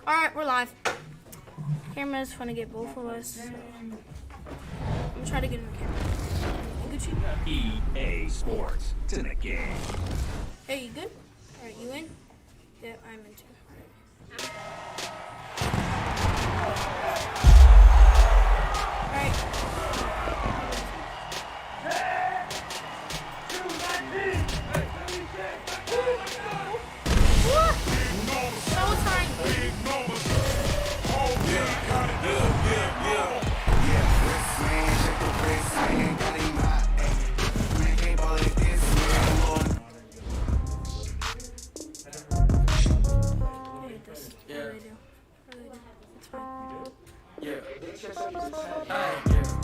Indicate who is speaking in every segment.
Speaker 1: Alright, we're live. Camera's trying to get both of us. So I'm gonna try to get in the camera. Gucci?
Speaker 2: EA Sports. It's in the game.
Speaker 1: Hey, you good? Alright, you in? Yeah, I'm in too. Alright.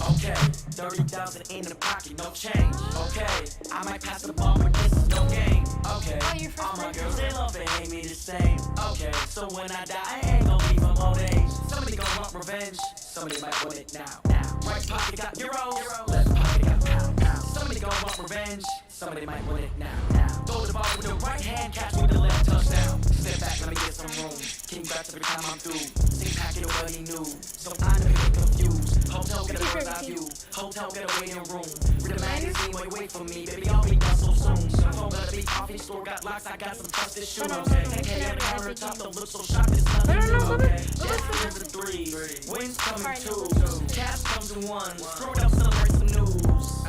Speaker 3: Okay, 30,000 in the pocket, no change. Okay, I might pass the ball, but this is no game. Okay, all my girls, they love and hate me the same. Okay, so when I die, I ain't gon' leave them old age. Somebody gon' want revenge, somebody might want it now. Right pocket got euros, left pocket got pound. Somebody gon' want revenge, somebody might want it now. Throw the ball with the right hand, catch with the left touchdown. Step back, let me get some room. King backs every time I'm through. Same packet of what he knew, so I never get confused. Hotel get a bird's eye view, hotel get a waiting room. Read a magazine, wait for me, baby, I'll be done so soon. Phone gotta be coffee store, got locks, I got some trusted shoes. 10K on the countertop, don't look so shocked, it's nothing new. Jets comes in 3, wins come in 2, cash comes in 1. Screw it up, celebrate some news.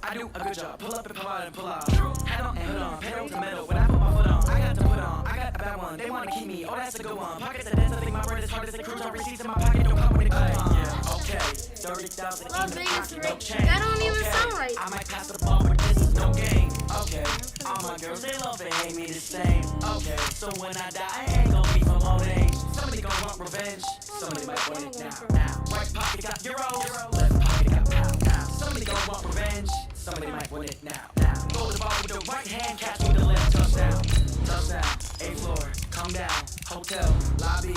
Speaker 3: I do a good job, pull up and pull out and pull out. Head on and hood on, pedal to metal, when I put my foot on, I got to put on, I got a bad one, they wanna keep me, oh that's a good one. Pockets of dance, I think my bread is hard as the cruise on receipts in my pocket, don't come with a coupon. Okay, 30,000 in the pocket, no change.
Speaker 1: That don't even sound right.
Speaker 3: I might pass the ball, but this is no game. Okay, all my girls, they love and hate me the same. Okay, so when I die, I ain't gon' be from old age. Somebody gon' want revenge, somebody might want it now. Right pocket got euros, left pocket got pound. Somebody gon' want revenge, somebody might want it now. Throw the ball with the right hand, catch with the left touchdown. Touchdown, A floor, calm down, hotel, lobby.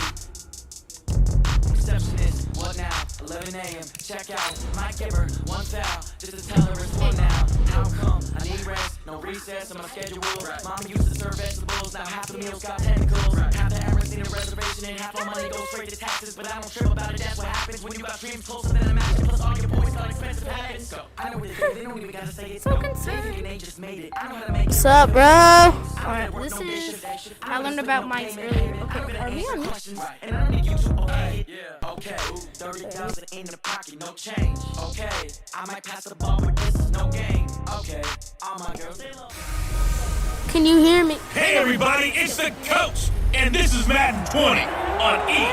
Speaker 3: Receptionist, what now? 11 a.m. Check out. My giver, one foul. Just to tell her it's one now. How come? I need rest, no recess on my schedule. Mom used to serve vegetables, now half the meals got tentacles. Half the errands need a reservation, and half my money goes straight to taxes. But I don't trip about it, that's what happens when you got dreams closer than a mountain. Plus all your boys got expensive habits. I know what they don't even gotta say it.
Speaker 1: So concerned.
Speaker 3: They think they just made it. I know how to make it.
Speaker 1: What's up, bro? Alright, this is... I learned about mics earlier. Okay, are we on this?
Speaker 3: And I need you to obey it. Okay, 30,000 in the pocket, no change. Okay, I might pass the ball, but this is no game. Okay, all my girls, they love.
Speaker 1: Can you hear me?
Speaker 2: Hey everybody, it's the coach, and this is Madden 20 on EA.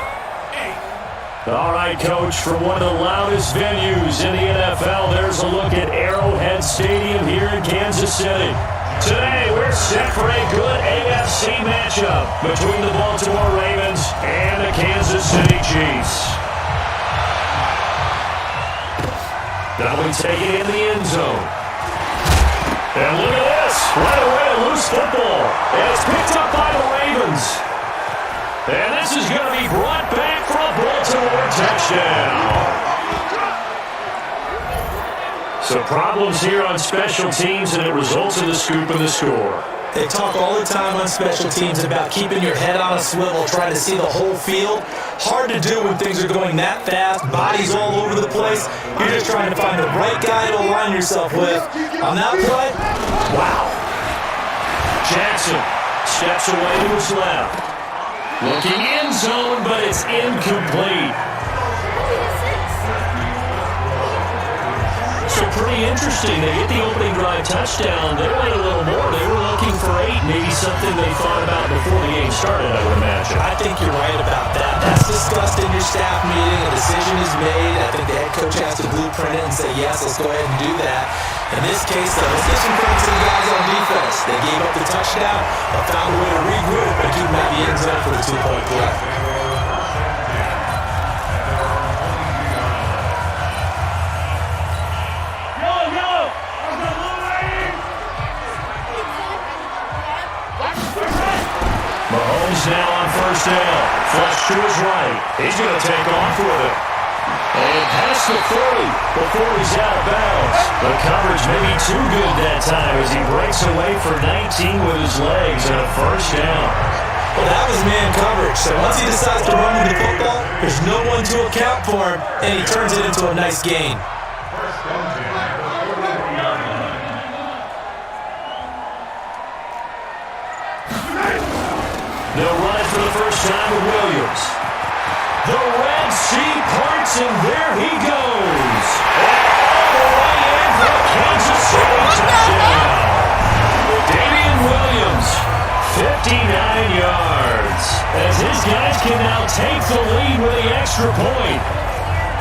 Speaker 4: All right, Coach, from one of the loudest venues in the NFL, there's a look at Arrowhead Stadium here in Kansas City. Today, we're set for a good AFC matchup between the Baltimore Ravens and the Kansas City Chiefs. Now we take it in the end zone. And look at this, right away a loose football. And it's picked up by the Ravens. And this is going to be brought back for a Baltimore touchdown. So problems here on special teams, and it results in the scoop and the score.
Speaker 5: They talk all the time on special teams about keeping your head on a swivel, trying to see the whole field. Hard to do when things are going that fast, bodies all over the place. You're just trying to find the right guy to align yourself with. On that play,
Speaker 4: wow. Jackson steps away to his left. Looking end zone, but it's incomplete. So pretty interesting. They get the opening drive touchdown. They wanted a little more. They were looking for 8, maybe something they thought about before the game started, I would imagine.
Speaker 5: I think you're right about that. That's discussed in your staff meeting. A decision is made. I think the head coach has to blueprint it and say, yes, let's go ahead and do that. In this case, though, let's get some credit to the guys on defense. They gave up the touchdown, but found a way to regroup and keep them at the end zone for the 2-point play.
Speaker 4: Mahomes now on first down. Flush to his right. He's going to take off with it. And past the 40 before he's out of bounds. The coverage may be too good that time as he breaks away for 19 with his legs and a first down.
Speaker 5: Well, that That was man coverage. So once he decides to run with the football, there's no one to account for him, and he turns it into a nice gain.
Speaker 4: They'll run it for the first time with Williams. The Red Sea parts, and there he goes. All the way in for a Kansas City touchdown. Damian Williams, 59 yards. As his guys can now take the lead with the extra point.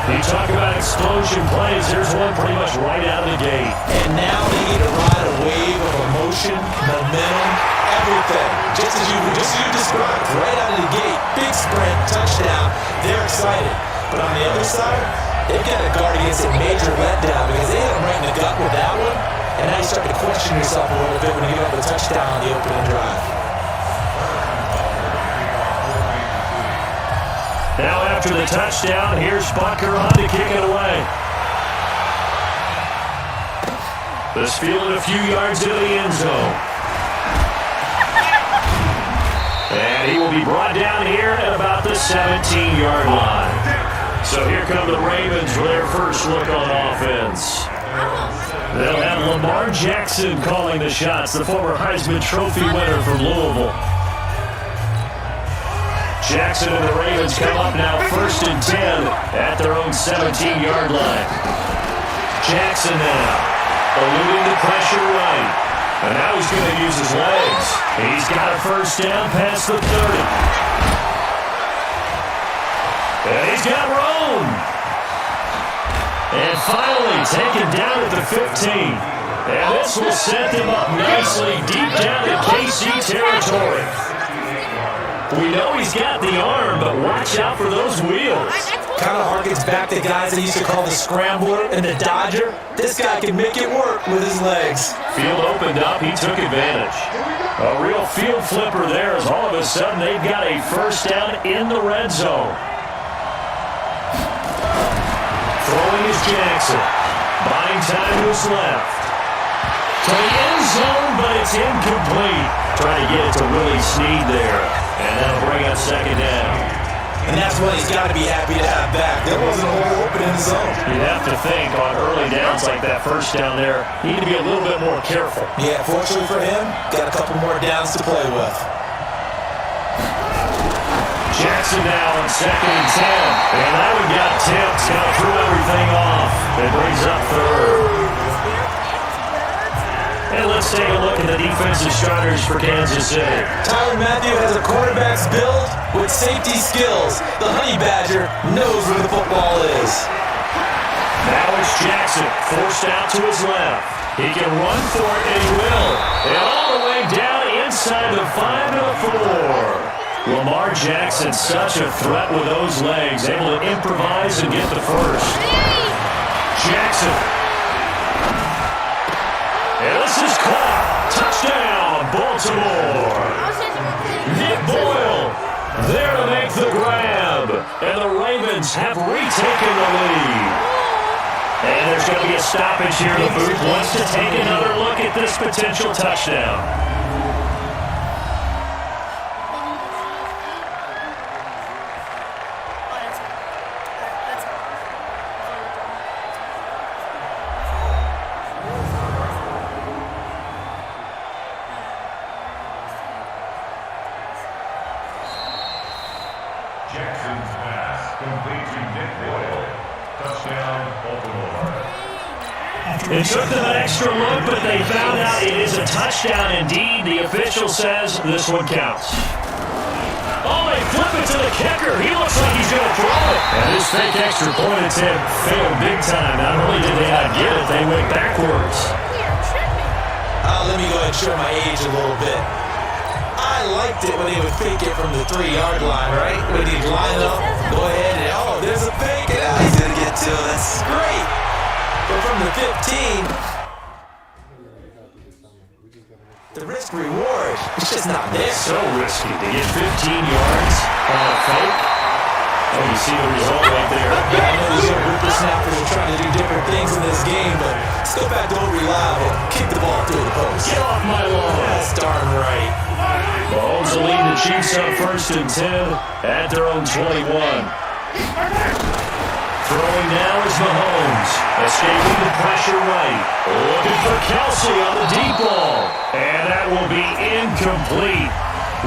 Speaker 4: You talk about explosion plays, there's one pretty much right out of the gate.
Speaker 5: And now they need to ride a wave of emotion, momentum, everything. Just as you described, right out of the gate, big sprint, touchdown, they're excited. But on the other side, they've got to guard against a major letdown because they hit them right in the gut with that one. And now you start to question yourself a little bit when you give up a touchdown on the opening drive.
Speaker 4: Now after the touchdown, here's Butker on to kick it away. This fielded a few yards into the end zone. And he will be brought down here at about the 17-yard line. So here come the Ravens for their first look on offense. They'll have Lamar Jackson calling the shots, the former Heisman Trophy winner from Louisville. Jackson and the Ravens come up now 1st and 10 at their own 17-yard line. Jackson now eluding the pressure right. And now he's going to use his legs. He's got a first down past the 30. And he's got room. And finally taken down at the 15. And this will set them up nicely deep down in KC territory. We know he's got the arm, but watch out for those wheels.
Speaker 5: Kind of harkens back to guys that used to call the scrambler and the dodger. This guy can make it work with his legs.
Speaker 4: Field opened up, he took advantage. A real field flipper there as all of a sudden they've got a first down in the red zone. Throwing is Jackson. Buying time to his left. To the end zone, but it's incomplete. Trying to get it to Willie Snead there. And that'll bring up second down.
Speaker 5: And that's what he's got to be happy to have back. There wasn't a hole open in the zone.
Speaker 4: You'd have to think on early downs like that first down there, you need to be a little bit more careful.
Speaker 5: Yeah, fortunately for him, got a couple more downs to play with.
Speaker 4: Jackson now on 2nd and 10. And that one got tipped. Kind of threw everything off. It brings up 3rd. And let's take a look at the defensive starters for Kansas City.
Speaker 5: Tyrann Mathieu has a quarterback's build with safety skills. The Honey Badger knows where the football is.
Speaker 4: Now it's Jackson, forced out to his left. He can run for it, and he will. And all the way down inside the 5 to the 4. Lamar Jackson, such a threat with those legs, able to improvise and get the first. Jackson. And this is caught. Touchdown, Baltimore. Nick Boyle there to make the grab. And the Ravens have retaken the lead. And there's going to be a stoppage here. The booth wants to take another look at this potential touchdown.
Speaker 6: Jackson's pass complete to Nick Boyle. Touchdown, Baltimore.
Speaker 4: It took them an extra look, but they found out it is a touchdown indeed. The official says this one counts. Oh, they flip it to the kicker. He looks like he's going to throw it. And this fake extra point attempt failed big time. Not only did they not get it, they went backwards.
Speaker 5: Let me go ahead and show my age a little bit. I liked it when they would fake it from the 3-yard line, right? When he'd line up, go ahead and, oh, there's a fake, and he's going to get to it. That's great. But from the 15, the risk reward, it's just not there.
Speaker 4: So risky to get 15 yards on a fake. Oh, you see the result right there.
Speaker 5: Yeah, I know these young whippersnappers are trying to do different things in this game, but let's go back to old reliable. Kick the ball through the post.
Speaker 4: Get off my lawn.
Speaker 5: That's darn right.
Speaker 4: Mahomes will lead the Chiefs up 1st and 10 at their own 21. Throwing now is Mahomes. Escaping the pressure right. Looking for Kelsey on the deep ball. And that will be incomplete.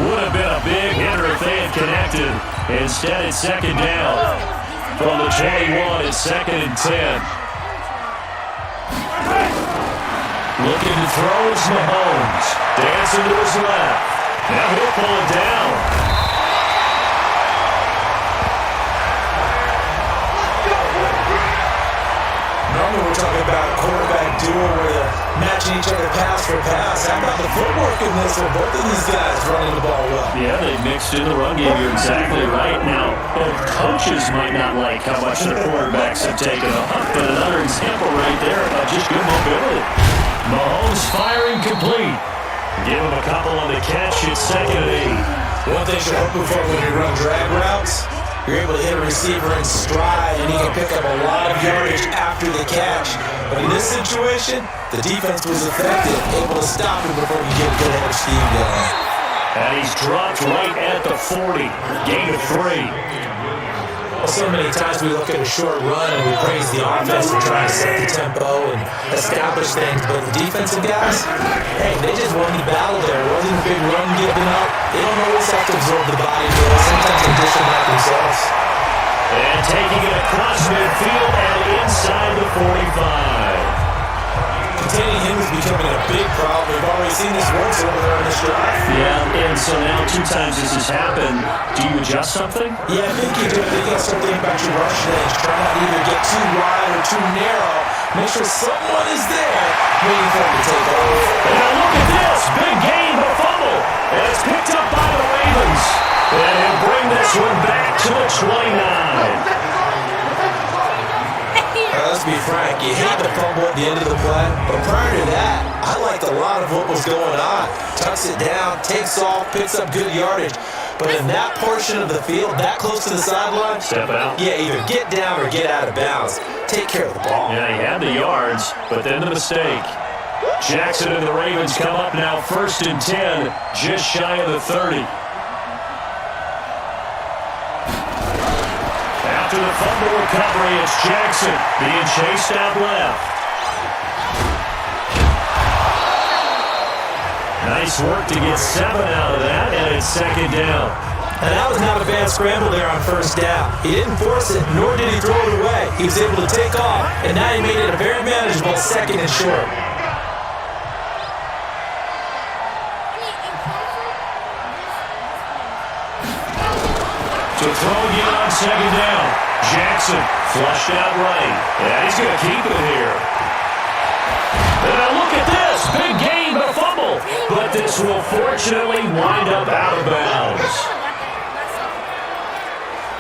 Speaker 4: Would have been a big hitter if they had connected. Instead, it's 2nd down. From the 21, it's 2nd and 10. Looking to throw is Mahomes. Dancing to his left. Now he'll pull it down.
Speaker 5: Normally we're talking about a quarterback duo where they're matching each other pass for pass. How about the footwork in this for both of these guys running the ball well?
Speaker 4: Yeah, they mixed in the run game. You're exactly right. Now, both coaches might not like how much their quarterbacks have taken a hump, but another example right there of just good mobility. Mahomes firing complete. Give him a couple on the catch. It's 2nd and 8.
Speaker 5: One thing you're hoping for when you run drag routes, you're able to hit a receiver in stride, and he can pick up a lot of yardage after the catch. But in this situation, the defense was effective, able to stop him before he get a good head of steam going.
Speaker 4: And he's dropped right at the 40. Gain of 3.
Speaker 5: Well, so many times we look at a short run and we praise the offense and try to set the tempo and establish things, but the defensive guys, hey, they just won the battle there. It wasn't a big run given up. They don't always have to absorb the body blow. Sometimes they dish them out themselves.
Speaker 4: And taking it across midfield and inside the 45.
Speaker 5: Containing him is becoming a big problem. We've already seen this once over there on this drive.
Speaker 4: Yeah, and so now 2 times this has happened. Do you adjust something?
Speaker 5: Yeah, I think you do. I think you have to start thinking about your rush lanes. Try not to either get too wide or too narrow. Make sure someone is there waiting for him to take off.
Speaker 4: And now look at this. Big gain, but fumble. And it's picked up by the Ravens. And he'll bring this one back to the 29.
Speaker 5: Let's be frank, you hate the fumble at the end of the play, but prior to that, I liked a lot of what was going on. Tucks it down, takes off, picks up good yardage. But in that portion of the field, that close to the sideline,
Speaker 4: Step out.
Speaker 5: yeah, either get down or get out of bounds. Take care of the ball.
Speaker 4: Yeah, he had the yards, but then the mistake. Jackson and the Ravens come up now 1st and 10, just shy of the 30. After the fumble recovery, it's Jackson being chased out left. Nice work to get 7 out of that, and it's 2nd down.
Speaker 5: And that was not a bad scramble there on 1st down. He didn't force it, nor did he throw it away. He was able to take off, and now he made it a very manageable 2nd and short.
Speaker 4: To throw again on 2nd down. Jackson flushed out right. Yeah, he's going to keep it here. And now look at this. Big gain, but a fumble. But this will fortunately wind up out of bounds.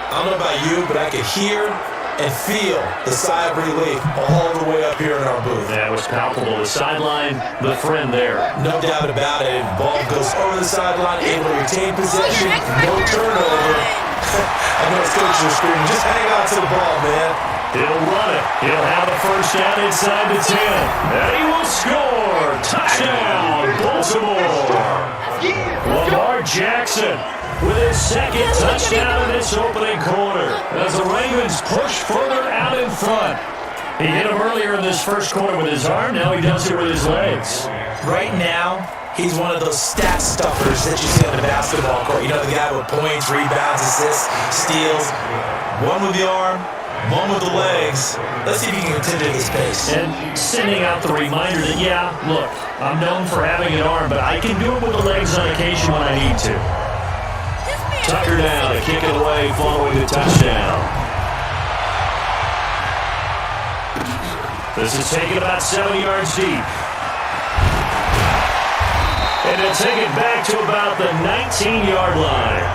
Speaker 5: I don't know about you, but I could hear and feel the sigh of relief all the way up here in our booth.
Speaker 4: That was palpable. The sideline, the friend there.
Speaker 5: No doubt about it. Ball goes over the sideline, able to retain possession, no turnover. I know his coaches are screaming, just hang on to the ball, man.
Speaker 4: He'll run it. He'll have a 1st down inside the 10. And he will score. Touchdown, Baltimore. Lamar Jackson with his 2nd touchdown in this opening quarter as the Ravens push further out in front. He hit him earlier in this 1st quarter with his arm. Now he does it with his legs.
Speaker 5: Right now, he's one of those stat stuffers that you see on the basketball court. You know, the guy with points, rebounds, assists, steals. One with the arm, one with the legs. Let's see if he can continue this pace.
Speaker 4: And sending out the reminder that, yeah, look, I'm known for having an arm, but I can do it with the legs on occasion when I need to. Tucker down to kick it away following the touchdown. This is taken about 7 yards deep. And they'll take it back to about the 19-yard line.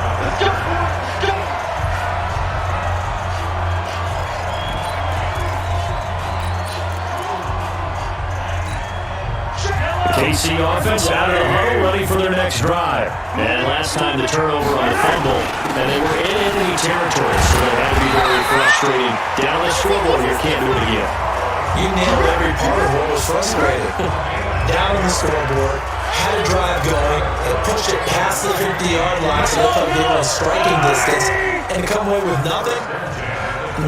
Speaker 4: KC offense out of the huddle, ready for their next drive. And last time the turnover on the fumble, and they were in enemy territory, so that had to be very frustrating. Down the scoreboard here, can't do it again.
Speaker 5: You nailed every part of what was frustrating. Down on the scoreboard, had a drive going, and pushed it past the 50-yard line so they thought they were in striking distance, and to come away with nothing,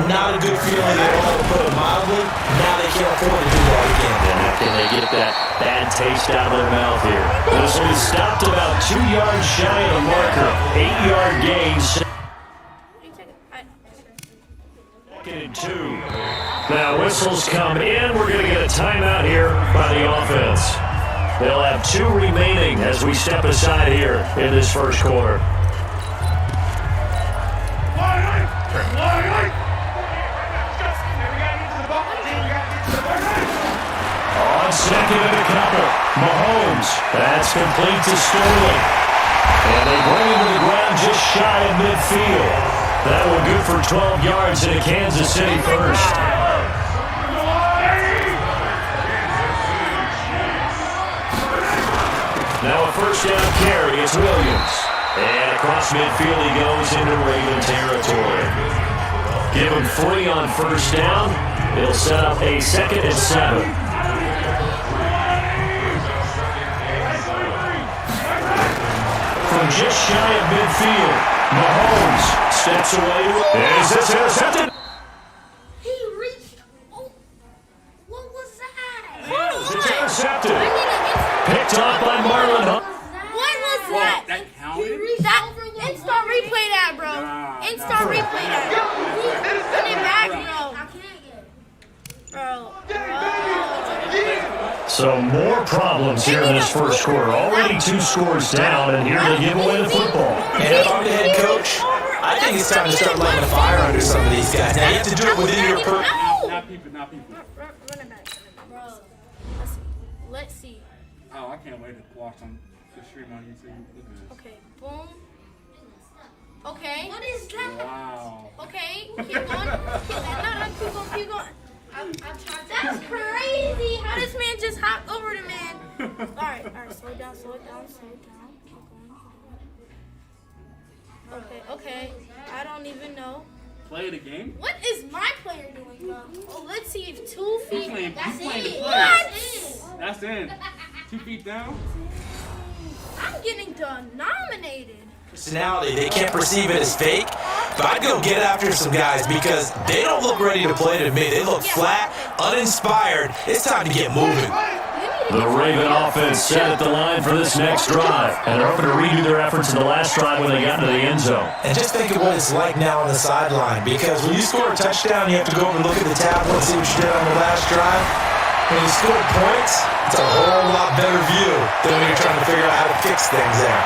Speaker 5: not a good feeling at all, to put it mildly. Now they can't afford to do that again.
Speaker 4: And how can they get that bad taste out of their mouth here? This one is stopped about 2 yards shy of the marker. 8-yard gain. Second and 2. Now whistles come in. We're going to get a timeout here by the offense. They'll have 2 remaining as we step aside here in this first quarter. On second and a couple. Mahomes. That's complete to Sterling. And they bring him to the ground just shy of midfield. That one good for 12 yards into Kansas City first. Now a first down carry. It's Williams. And across midfield he goes into Raven territory. Give him 3 on first down. It'll set up a 2nd and 7. From just shy of midfield, Mahomes steps away. Is this intercepted?
Speaker 1: He reached. Oh, what was that?
Speaker 4: It's intercepted. Picked off by Marlon Hunt.
Speaker 1: What was that?
Speaker 7: That counted?
Speaker 1: Instant replay that, bro. Instant replay that. Run it back, bro.
Speaker 4: So more problems here in this first quarter. Already 2 scores down, and here they give away the football.
Speaker 5: And if I'm the head coach, I think it's time to start lighting a fire under some of these guys. Now you have to do it within your
Speaker 7: Not people.
Speaker 1: Run it back, bro. Let's see.
Speaker 7: Oh, I can't wait to watch on the stream on YouTube. Look at this.
Speaker 1: Okay, boom. Okay. What is that?
Speaker 7: Wow.
Speaker 1: Okay, keep going. Keep going. That's crazy. How this man just hopped over the man? Alright, slow it down. Keep going. Okay. I don't even know.
Speaker 7: Play the game?
Speaker 1: What is my player doing, bro? Oh, let's see if 2 feet.
Speaker 7: playing the play.
Speaker 1: What?
Speaker 7: That's in. 2 feet down?
Speaker 1: I'm getting denominated.
Speaker 5: Personality, they can't perceive it as fake, but I'd go get after some guys because they don't look ready to play to me. They look flat, uninspired. It's time to get moving.
Speaker 4: The Raven offense set at the line for this next drive, and they're hoping to redo their efforts in the last drive when they got into the end zone.
Speaker 5: And just think of what it's like now on the sideline, because when you score a touchdown, you have to go over and look at the tablet and see what you did on the last drive. When you score points, it's a whole lot better view than when you're trying to figure out how to fix things there.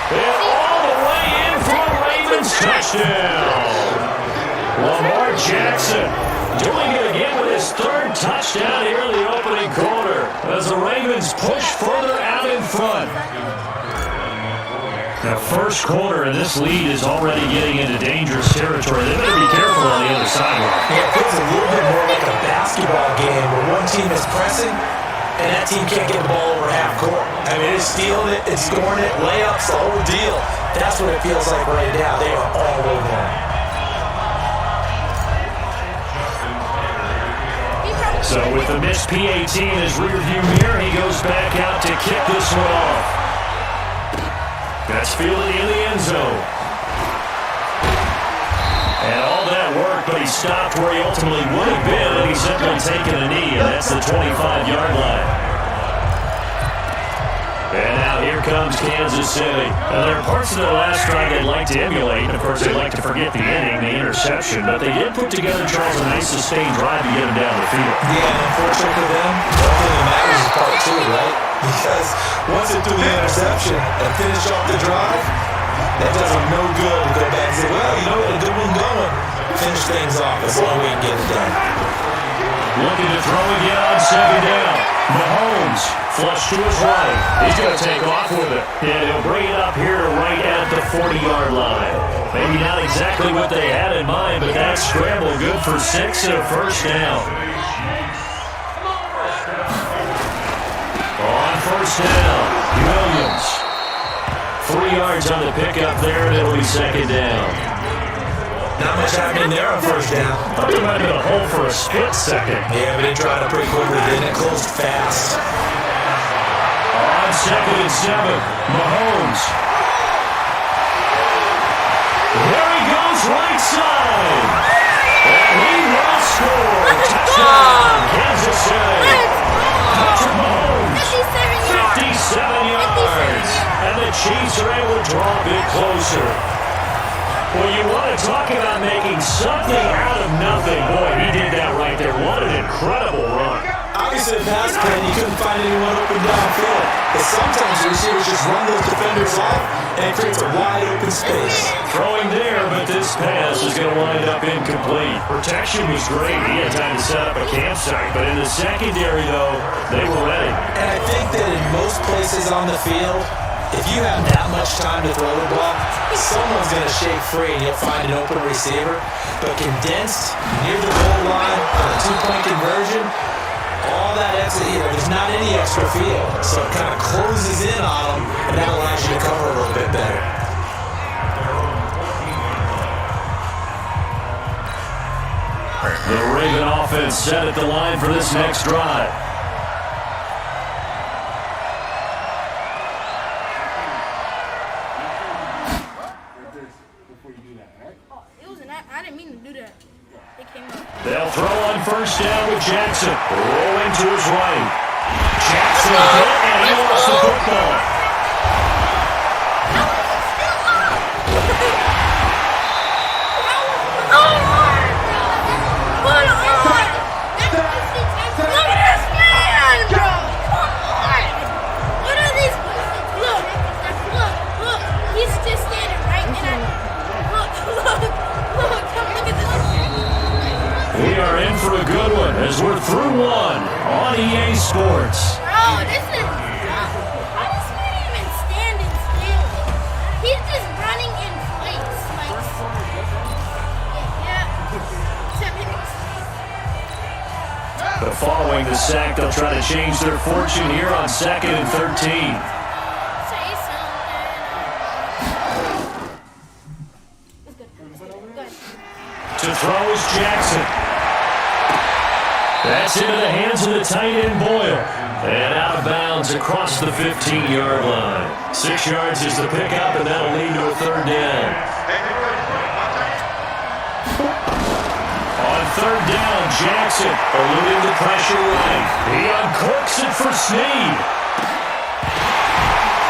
Speaker 4: And all the way in for a Ravens touchdown. Lamar Jackson doing it again with his 3rd touchdown here in the opening quarter as the Ravens push further out in front. The first quarter, and this lead is already getting into dangerous territory. They better be careful on the other sideline.
Speaker 5: Yeah, it feels a little bit more like a basketball game where one team is pressing and that team can't get the ball over half court. I mean, it's stealing it, it's scoring it, layups, the whole deal. That's what it feels like right now. They are all over it.
Speaker 4: So with the missed PAT in his rearview mirror, he goes back out to kick this one off. That's fielded in the end zone. And all that work, but he stopped where he ultimately would have been, and he's simply taken a knee, and that's the 25-yard line. And now here comes Kansas City. Now, there are parts of their last drive they'd like to emulate. Of course, they'd like to forget the inning, the interception, but they did put together, Charles, a nice sustained drive to get them down the field.
Speaker 5: Yeah, and unfortunately for them, the only thing that matters is part 2, right? Because once it threw the interception and finished off the drive, that does them no good to go back and say, well, you know, a good one going. Finish things off as long as we can get it done.
Speaker 4: Looking to throw again on 2nd down. Mahomes flush to his right. He's going to take off with it. And he'll bring it up here right at the 40-yard line. Maybe not exactly what they had in mind, but that scramble good for 6 and a first down. first down. Williams. 3 yards on the pickup there, and it'll be second down.
Speaker 5: Not much happening there on first down.
Speaker 4: Thought there might have been a hole for a split second.
Speaker 5: Yeah, but it dried up pretty quickly, didn't it? Closed fast.
Speaker 4: On 2nd and 7, Mahomes. There he goes, right side. And he will score. Touchdown, Kansas City. Patrick Mahomes. 57 yards. And the Chiefs are able to draw a bit closer. Well, you want to talk about making something out of nothing. Boy, he did that right there. What an incredible run.
Speaker 5: Obviously, in pass play, you couldn't find anyone open downfield. But sometimes the receivers just run those defenders off, and it creates a wide open space.
Speaker 4: Throwing there, but this pass is going to wind up incomplete. Protection was great. He had time to set up a campsite. But in the secondary, though, they were ready.
Speaker 5: And I think that in most places on the field, if you have that much time to throw the ball, someone's going to shake free and you'll find an open receiver. But condensed, near the goal line, on a 2-point conversion, all that extra, there's not any extra field. So it kind of closes in on them, and that allows you to cover a little bit better.
Speaker 4: The Raven offense set at the line for this next drive.
Speaker 1: I didn't mean to do that. It came up.
Speaker 4: They'll throw on first down with Jackson. Rolling to his right. Jackson hit, and he lost the football.
Speaker 1: Look at this man, bro. Come on. What are these? Look. He's just standing right in Look.
Speaker 4: We are in for a good one as we're through one on EA Sports.
Speaker 1: Bro, this is how does man even standing still? He's just running in place.
Speaker 4: But following the sack, they'll try to change their fortune here on 2nd and 13.
Speaker 1: Say something. Good.
Speaker 4: To throw is Jackson. That's into the hands of the tight end Boyle. And out of bounds across the 15-yard line. 6 yards is the pickup, and that'll lead to a third down. On third down, Jackson eluding the pressure right. He uncorks it for Snead.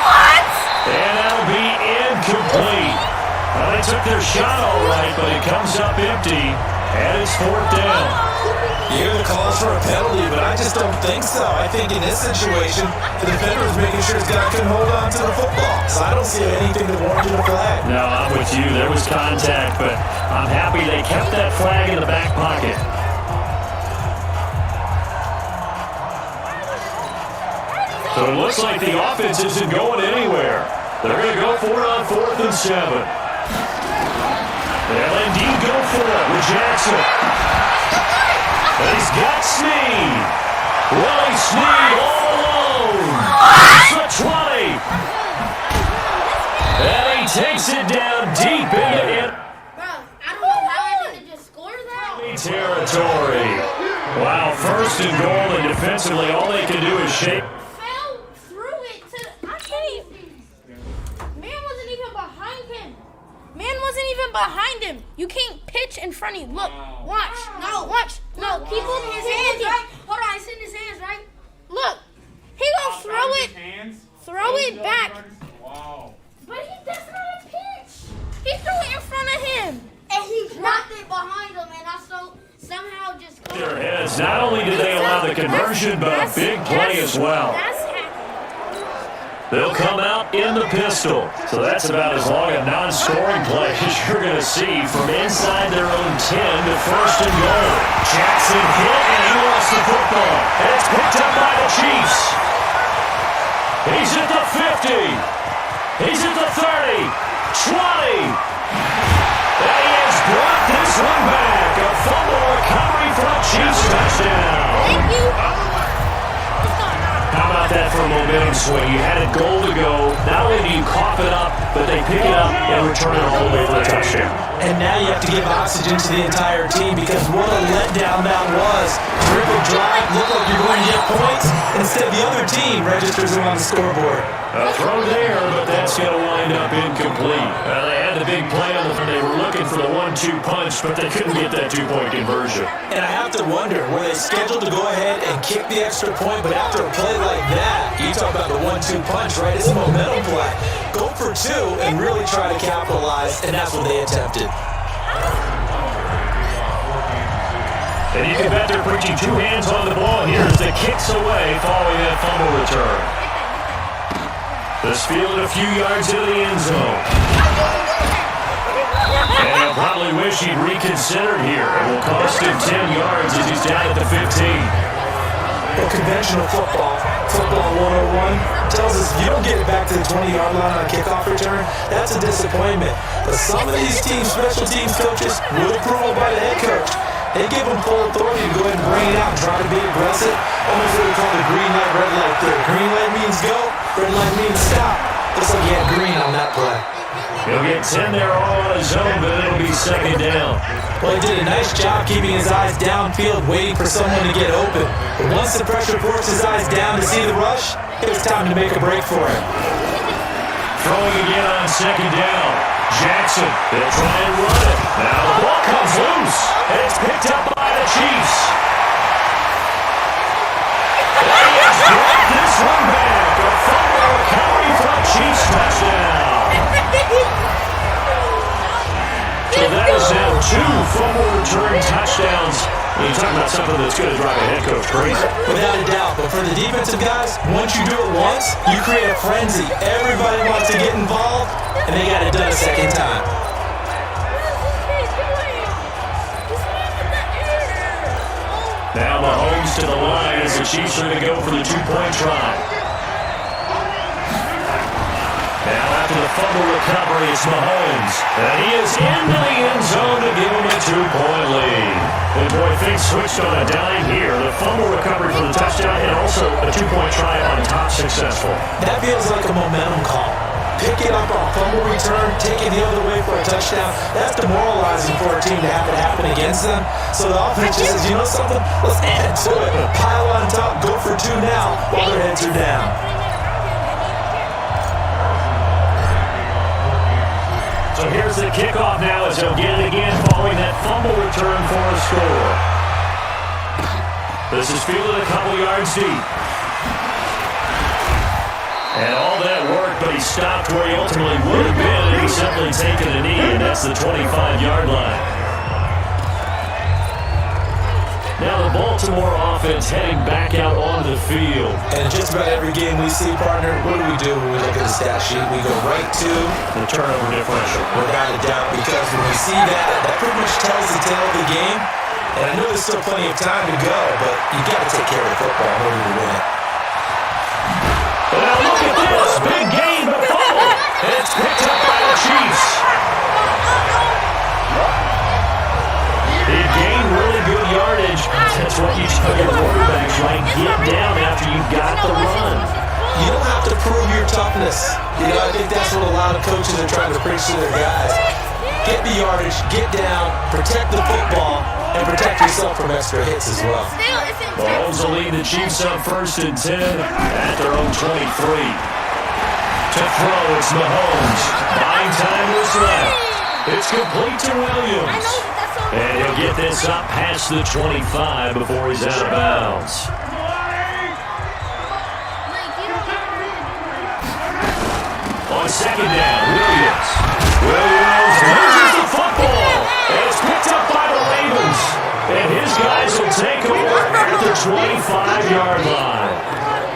Speaker 1: What?
Speaker 4: And that'll be incomplete. Well, they took their shot all right, but it comes up empty, and it's 4th down.
Speaker 5: You hear the calls for a penalty, but I just don't think so. I think in this situation, the defender was making sure his guy couldn't hold on to the football. So I don't see anything that warranted a flag.
Speaker 4: No, I'm with you. There was contact, but I'm happy they kept that flag in the back pocket. So it looks like the offense isn't going anywhere. They're going to go for it on 4th and 7. They'll indeed go for it with Jackson. But he's got Snead. Willie Snead all alone. It's the 20. And he takes it down deep into it.
Speaker 1: Bro, I don't know how I didn't just score that.
Speaker 4: Territory. Wow, 1st and goal, and defensively all they can do is shake.
Speaker 1: Fell through it to I can't even. Man wasn't even behind him. Man wasn't even behind him. You can't pitch in front of you. Look, watch. No, watch. No, keep looking his hands right. Hold on, it's in his hands, right? Look, he gonna throw it. Throw it back.
Speaker 7: Wow.
Speaker 1: But that's not a pitch. He threw it in front of him. And he dropped it behind him, and I somehow just caught
Speaker 4: Their heads. Not only did they allow the conversion, but a big play as well.
Speaker 1: That's hacking.
Speaker 4: They'll come out in the pistol. So that's about as long a non-scoring play as you're going to see from inside their own 10 to 1st and goal. Jackson hit, and he lost the football. And it's picked up by the Chiefs. He's at the 50. He's at the 30. 20. And he has brought this one back. A fumble recovery for a Chiefs touchdown.
Speaker 1: Thank you.
Speaker 4: How about that for a momentum swing. You had it goal to go. Not only do you cough it up, but they pick it up and return it all the way for a touchdown.
Speaker 5: And now you have to give oxygen to the entire team because what a letdown that was. Dribble drive, look like you're going to get points. Instead, the other team registers them on the scoreboard.
Speaker 4: A throw there, but that's going to wind up incomplete. They had the big play on the front. They were looking for the 1-2 punch, but they couldn't get that 2-point conversion.
Speaker 5: And I have to wonder, were they scheduled to go ahead and kick the extra point, but after a play like that, you talk about the 1-2 punch, right? It's a momentum play. Go for 2 and really try to capitalize, and that's what they attempted.
Speaker 4: And you can bet they're preaching 2 hands on the ball here as the kicks away following that fumble return. This fielded a few yards into the end zone. And he'll probably wish he'd reconsidered here. It will cost him 10 yards as he's down at the 15.
Speaker 5: Well, conventional football 101, tells us if you don't get it back to the 20-yard line on a kickoff return, that's a disappointment. But some of these teams, special teams coaches, with approval by the head coach, they give them full authority to go ahead and bring it out and try to be aggressive. Almost what we call the green light, red light there. Green light means go, red light means stop. Looks like he had green on that play.
Speaker 4: He'll get 10 there all on his own, but it'll be second down.
Speaker 5: Well, he did a nice job keeping his eyes downfield, waiting for someone to get open. But once the pressure forced his eyes down to see the rush, it was time to make a break for him.
Speaker 4: Throwing again on second down. Jackson, they'll try and run it. Now the ball comes loose, and it's picked up by the Chiefs. They just dropped this one back. A fumble recovery for a Chiefs touchdown. So that is now 2 fumble return touchdowns. You talk about something that's going to drive a head coach crazy.
Speaker 5: Without a doubt, but for the defensive guys, once you do it once, you create a frenzy. Everybody wants to get involved, and they got it done a second time.
Speaker 4: Now Mahomes to the line as the Chiefs are going to go for the 2-point try. Now after the fumble recovery, it's Mahomes. And he is into the end zone to give him a 2-point lead. And boy, things switched on a dime here. The fumble recovery for the touchdown and also a 2-point try on top successful.
Speaker 5: That feels like a momentum call. Pick it up on fumble return, take it the other way for a touchdown. That's demoralizing for a team to have it happen against them. So the offense just says, you know something? Let's add to it. Pile on top, go for 2 now while their heads are down.
Speaker 4: So here's the kickoff now as they'll get it again following that fumble return for a score. This is fielded a couple yards deep. And all that work, but he stopped where he ultimately would have been if he simply taken a knee, and that's the 25-yard line. Now the Baltimore offense heading back out onto the field.
Speaker 5: And just about every game we see, partner, what do when we look at the stat sheet? We go right to
Speaker 4: the turnover differential.
Speaker 5: Without a doubt, because when we see that, that pretty much tells the tale of the game. And I know there's still plenty of time to go, but you got to take care of the football in order to win it.
Speaker 4: Now look at this, big gain, but fumble. And it's picked up by the Chiefs. He gained really good yardage. That's what you tell your quarterbacks, right? Get down after you got the run.
Speaker 5: You don't have to prove your toughness. You know, I think that's what a lot of coaches are trying to preach to their guys. Get the yardage, get down, protect the football, and protect yourself from extra hits as well.
Speaker 4: Mahomes will lead the Chiefs up 1st and 10 at their own 23. To throw, it's Mahomes. 9 times left. It's complete to Williams. And he'll get this up past the 25 before he's out of bounds. On second down, Williams. Williams loses the football. And it's picked up by the Ravens. And his guys will take over at the 25-yard line.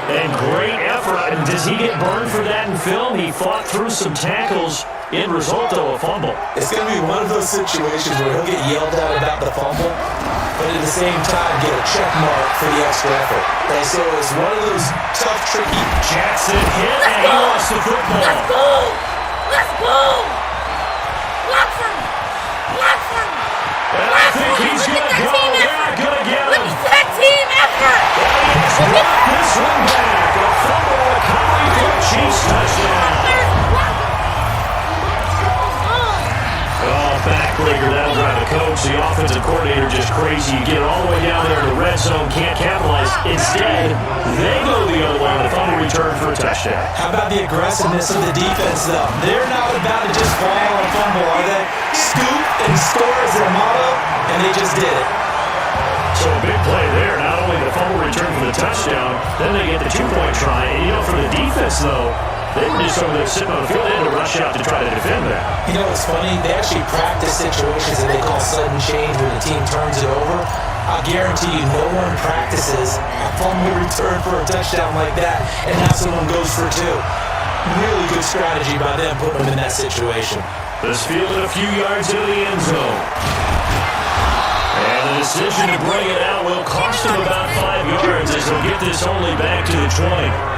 Speaker 4: And great effort. And does he get burned for that in film? He fought through some tackles. End result, though, a fumble.
Speaker 5: It's going to be one of those situations where he'll get yelled at about the fumble, but at the same time get a check mark for the extra effort. And so it's one of those tough, tricky.
Speaker 4: Jackson hit, and he lost the football.
Speaker 1: Let's go! Let's go! Watford! Watford!
Speaker 4: And I think he's going to go. They're not going to get him.
Speaker 1: Look at that team effort!
Speaker 4: And he has dropped this one back. A Chiefs touchdown. Oh, backbreaker. That'll drive the coach, the offensive coordinator, just crazy. You get all the way down there in the red zone, can't capitalize. Instead, they go the other way on a fumble return for a touchdown.
Speaker 5: How about the aggressiveness of the defense, though? They're not about to just fall on a fumble, are they? Scoop and score is their motto, and they just did it.
Speaker 4: So a big play there. Not only the fumble return for the touchdown, then they get the two-point try. And, for the defense, though, they were just over there sitting on the field. They had to rush out to try to defend that.
Speaker 5: You know what's funny? They actually practice situations that they call sudden change where the team turns it over. I'll guarantee you no one practices a fumble return for a touchdown like that and have someone goes for two. Really good strategy by them putting them in that situation.
Speaker 4: This fielded a few yards into the end zone. And the decision to bring it out will cost them about 5 yards as they'll get this only back to the 20.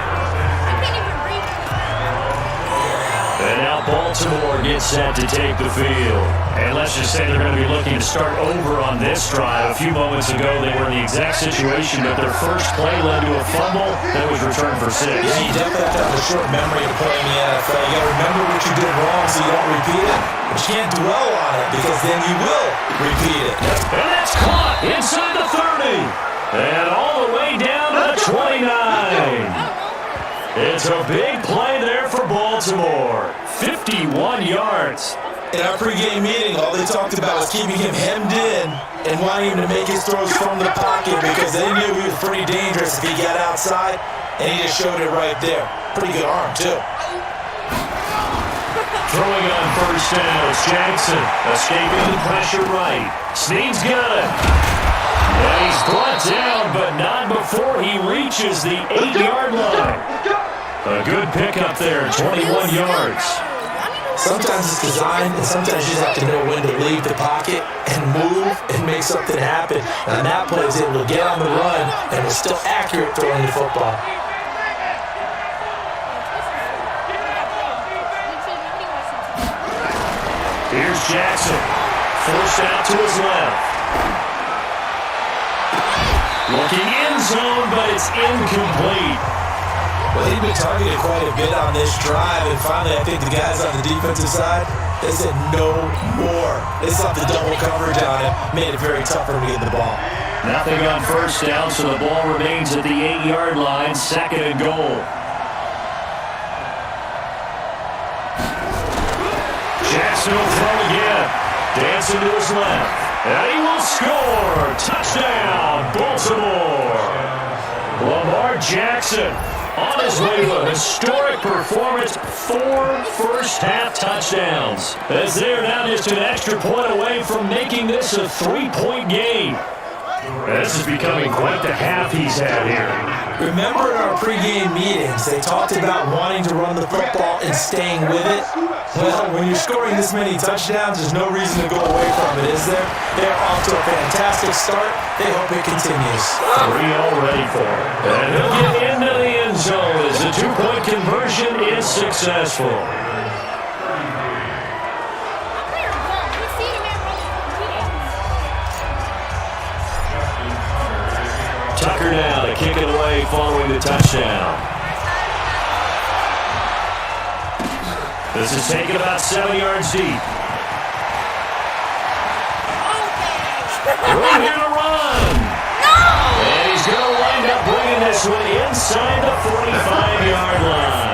Speaker 4: And now Baltimore gets set to take the field. And let's just say they're going to be looking to start over on this drive. A few moments ago, they were in the exact situation that their first play led to a fumble that was returned for 6.
Speaker 5: Yeah, you definitely have to have a short memory to play in the NFL. You got to remember what you did wrong so you don't repeat it. But you can't dwell on it because then you will repeat it.
Speaker 4: And that's caught inside the 30. And all the way down to the 29. It's a big play there for Baltimore. 51 yards.
Speaker 5: In our pregame meeting, all they talked about was keeping him hemmed in and wanting him to make his throws from the pocket because they knew he was pretty dangerous if he got outside, and he just showed it right there. Pretty good arm, too.
Speaker 4: Throwing on first down, it's Jackson. Escaping the pressure right. Snead's got it. And he's brought down, but not before he reaches the 8-yard line. A good pickup there, 21 yards.
Speaker 5: Sometimes it's designed, and sometimes you just have to know when to leave the pocket and move and make something happen. And that play is able to get on the run and was still accurate throwing the football.
Speaker 4: Here's Jackson. Forced out to his left. Looking end zone, but it's incomplete.
Speaker 5: Well, they've been targeted quite a bit on this drive, and finally I think the guys on the defensive side, they said no more. They sought the double coverage on him, made it very tough for him to get the ball.
Speaker 4: Nothing on first down, so the ball remains at the 8-yard line, 2nd and goal. Jackson will throw again. Dancing to his left. And he will score. Touchdown, Baltimore. Lamar Jackson on his way to a historic performance. 4 first-half touchdowns. As they're now just an extra point away from making this a 3-point game. This is becoming quite the half he's had here.
Speaker 5: Remember in our pregame meetings, they talked about wanting to run the football and staying with it? Well, when you're scoring this many touchdowns, there's no reason to go away from it, is there? They're off to a fantastic start. They hope it continues.
Speaker 4: 3 already for him. And he'll get into the end zone as the 2-point conversion is successful. Tucker now to kick it away following the touchdown. This is taken about 7 yards deep. Room here to run. And he's going to wind up bringing this one inside the 45-yard line.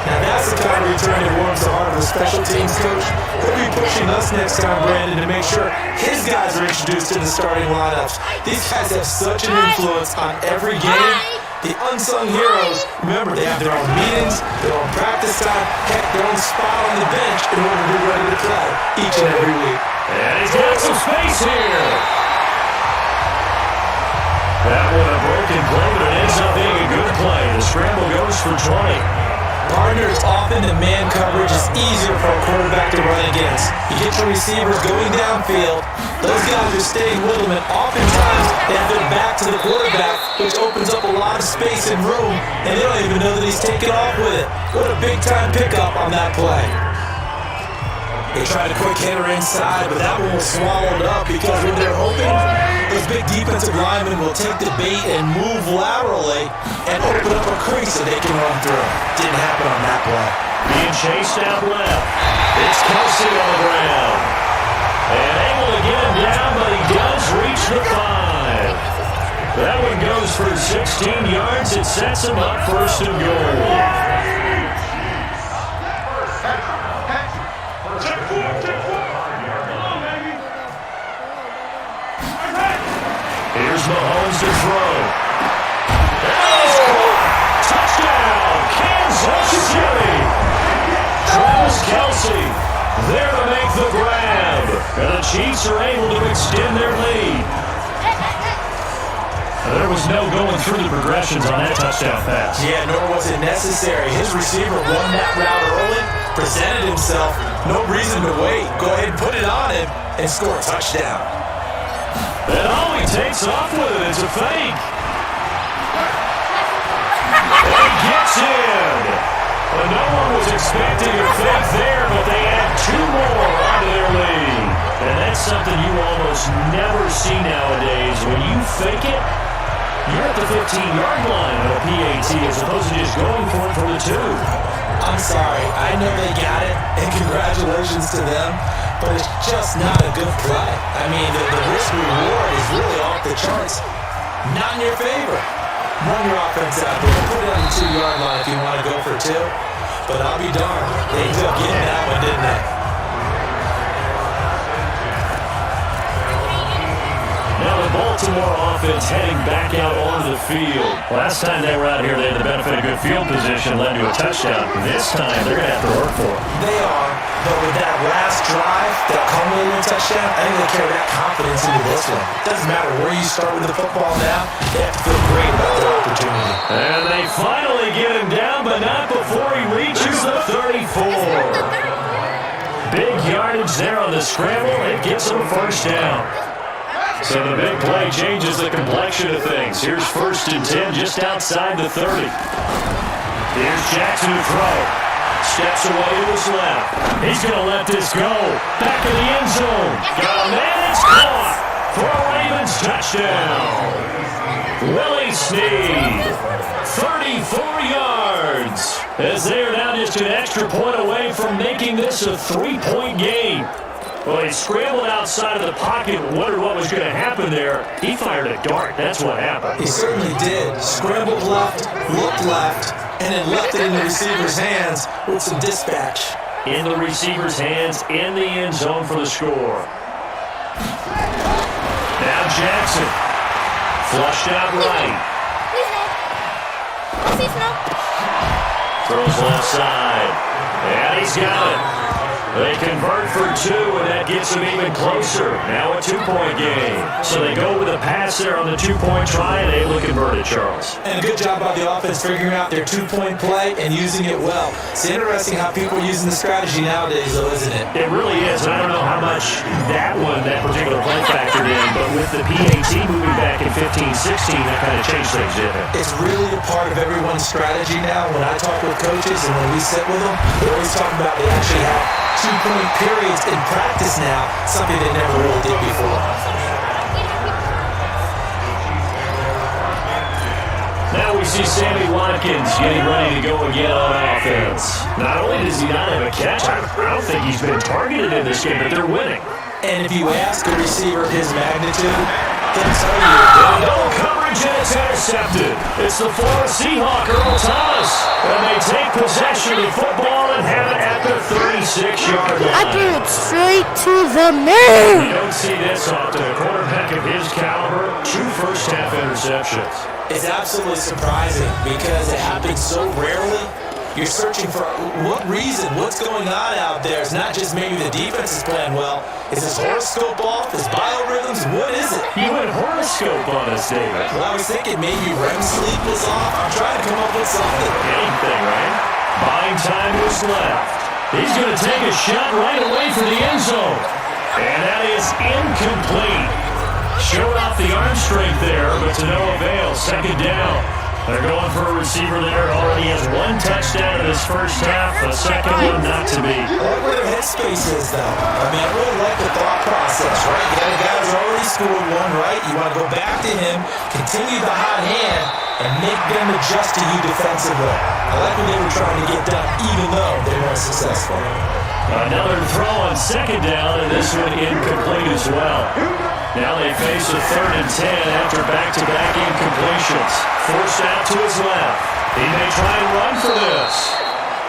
Speaker 5: Now that's the kind of return that warms the heart of the special teams coach. He'll be pushing us next time, Brandon, to make sure his guys are introduced to the starting lineups. These guys have such an influence on every game. The unsung heroes, remember, they have their own meetings, their own practice time, heck, their own spot on the bench in order to be ready to play each and every week.
Speaker 4: And he's got some space here. That one a broken play, but it ends up being a good play. The scramble goes for 20.
Speaker 5: Partners often in man coverage is easier for a quarterback to run against. You get your receivers going downfield, those guys are staying with them, and oftentimes they have their back to the quarterback, which opens up a lot of space and room, and they don't even know that he's taking off with it. What a big-time pickup on that play. They tried a quick hitter inside, but that one was swallowed up because when they're open, Those big defensive linemen will take the bait and move laterally and open up a crease so they can run through. Didn't happen on that play.
Speaker 4: Being chased out left. It's Kelsey on the ground. And able to get him down, but he does reach the 5. That one goes for 16 yards. It sets him up first and goal. Here's Mahomes to throw. And he's caught. Touchdown, Kansas City. Travis Kelce there to make the grab. And the Chiefs are able to extend their lead. There was no going through the progressions on that touchdown pass.
Speaker 5: Yeah, nor was it necessary. His receiver won that route early, presented himself. No reason to wait. Go ahead and put it on him and score a touchdown.
Speaker 4: And all he takes off with it is a fake. And he gets in. Well, no one was expecting a fake there, but they add 2 more onto their lead. And that's something you almost never see nowadays. When you fake it, you're at the 15-yard line on a PAT as opposed to just going for it for the 2.
Speaker 5: I'm sorry. I know they got it, and congratulations to them, but it's just not a good play. I mean, the risk-reward is really off the charts. Not in your favor. Run your offense out there. Put it on the 2-yard line if you want to go for 2. But I'll be darned. They ended up getting that one, didn't they?
Speaker 4: Now the Baltimore offense heading back out onto the field. Last time they were out here, they had the benefit of good field position, led to a touchdown. This time, they're going to have to work for it.
Speaker 5: They are, but with that last drive that culminated in a touchdown, I think they carry that confidence into this one. Doesn't matter where you start with the football now, they have to feel great about their opportunity.
Speaker 4: And they finally get him down, but not before he reaches the 34. Big yardage there on the scramble. It gets him a first down. So the big play changes the complexion of things. Here's 1st and 10 just outside the 30. Here's Jackson to throw. Steps away to his left. He's going to let this go. Back in the end zone. Got him in. It's caught for a Ravens touchdown. Willie Snead, 34 yards. As they are now just an extra point away from making this a 3-point game. Well, he scrambled outside of the pocket, wondered what was going to happen there. He fired a dart. That's what happened.
Speaker 5: He certainly did. Scrambled left, looked left, and then left it in the receiver's hands with some dispatch.
Speaker 4: In the receiver's hands, in the end zone for the score. Now Jackson. Flushed out right.
Speaker 1: Please no.
Speaker 4: Throws left side. And he's got it. They convert for 2, and that gets them even closer. Now a 2-point game. So they go with a pass there on the 2-point try and able to convert it, Charles.
Speaker 5: And a good job by the offense figuring out their 2-point play and using it well. It's interesting how people are using the strategy nowadays, though, isn't it?
Speaker 4: It really is. I don't know how much that particular play factored in, but with the PAT moving back in 15-16, that kind of changed things, didn't it?
Speaker 5: It's really a part of everyone's strategy now. When I talk with coaches and when we sit with them, they're always talking about they actually have 2-point periods in practice now, something they never really did before.
Speaker 4: Now we see Sammy Watkins getting ready to go again on offense. Not only does he not have a catch, I don't think he's been targeted in this game, but they're winning.
Speaker 5: And if you ask a receiver of his magnitude, they'll tell you.
Speaker 4: Double coverage and it's intercepted. It's the Florida Seahawk, Earl Thomas. And they take possession of the football and have it at the 36-yard line.
Speaker 1: I threw it straight to the man.
Speaker 4: You don't see this often. A quarterback of his caliber, 2 first-half interceptions.
Speaker 5: It's absolutely surprising because it happens so rarely. You're searching for what reason, what's going on out there. It's not just maybe the defense is playing well. Is his horoscope off? His biorhythms? What is it?
Speaker 4: You went horoscope on us, David.
Speaker 5: Well, I was thinking maybe REM sleep was off. I'm trying to come up with something.
Speaker 4: Anything, right? Buying time was left. He's going to take a shot right away for the end zone. And that is incomplete. Showed off the arm strength there, but to no avail. 2nd down. They're going for a receiver there. Already has one touchdown in his first half. A second one not to be.
Speaker 5: I like where their headspace is, though. I mean, I really like the thought process, right? You got a guy who's already scored one, right? You want to go back to him, continue the hot hand, and make them adjust to you defensively. I like what they were trying to get done, even though they weren't successful.
Speaker 4: Another throw on second down, and this one incomplete as well. Now they face a 3rd and 10 after back-to-back incompletions. Forced out to his left. He may try and run for this.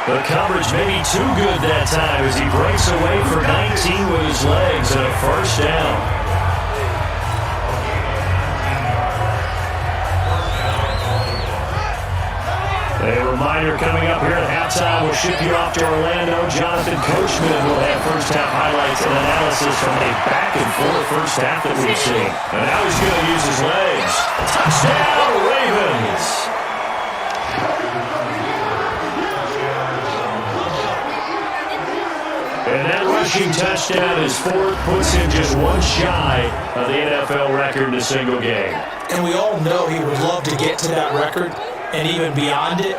Speaker 4: The coverage may be too good that time as he breaks away for 19 with his legs and a first down. A reminder coming up here at halftime, we'll ship you off to Orlando. Jonathan Coachman will have first half highlights and analysis from a back-and-forth first half that we've seen. And now he's going to use his legs. Touchdown, Ravens! And that rushing touchdown is 4th, puts him just one shy of the NFL record in a single game.
Speaker 5: And we all know he would love to get to that record and even beyond it,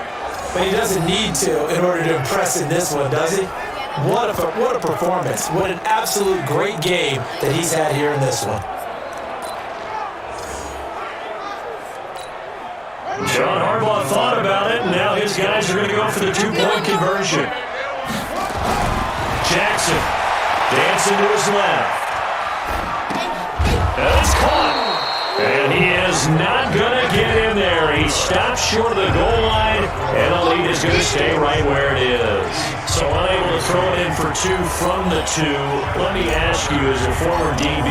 Speaker 5: but he doesn't need to in order to impress in this one, does he? What a performance. What an absolute great game that he's had here in this one.
Speaker 4: John Harbaugh thought about it, and now his guys are going to go for the 2-point conversion. Jackson dancing to his left. That's caught. And he is not going to get in there. He stops short of the goal line, and the lead is going to stay right where it is. So unable to throw it in for 2 from the 2. Let me ask you, as a former DB,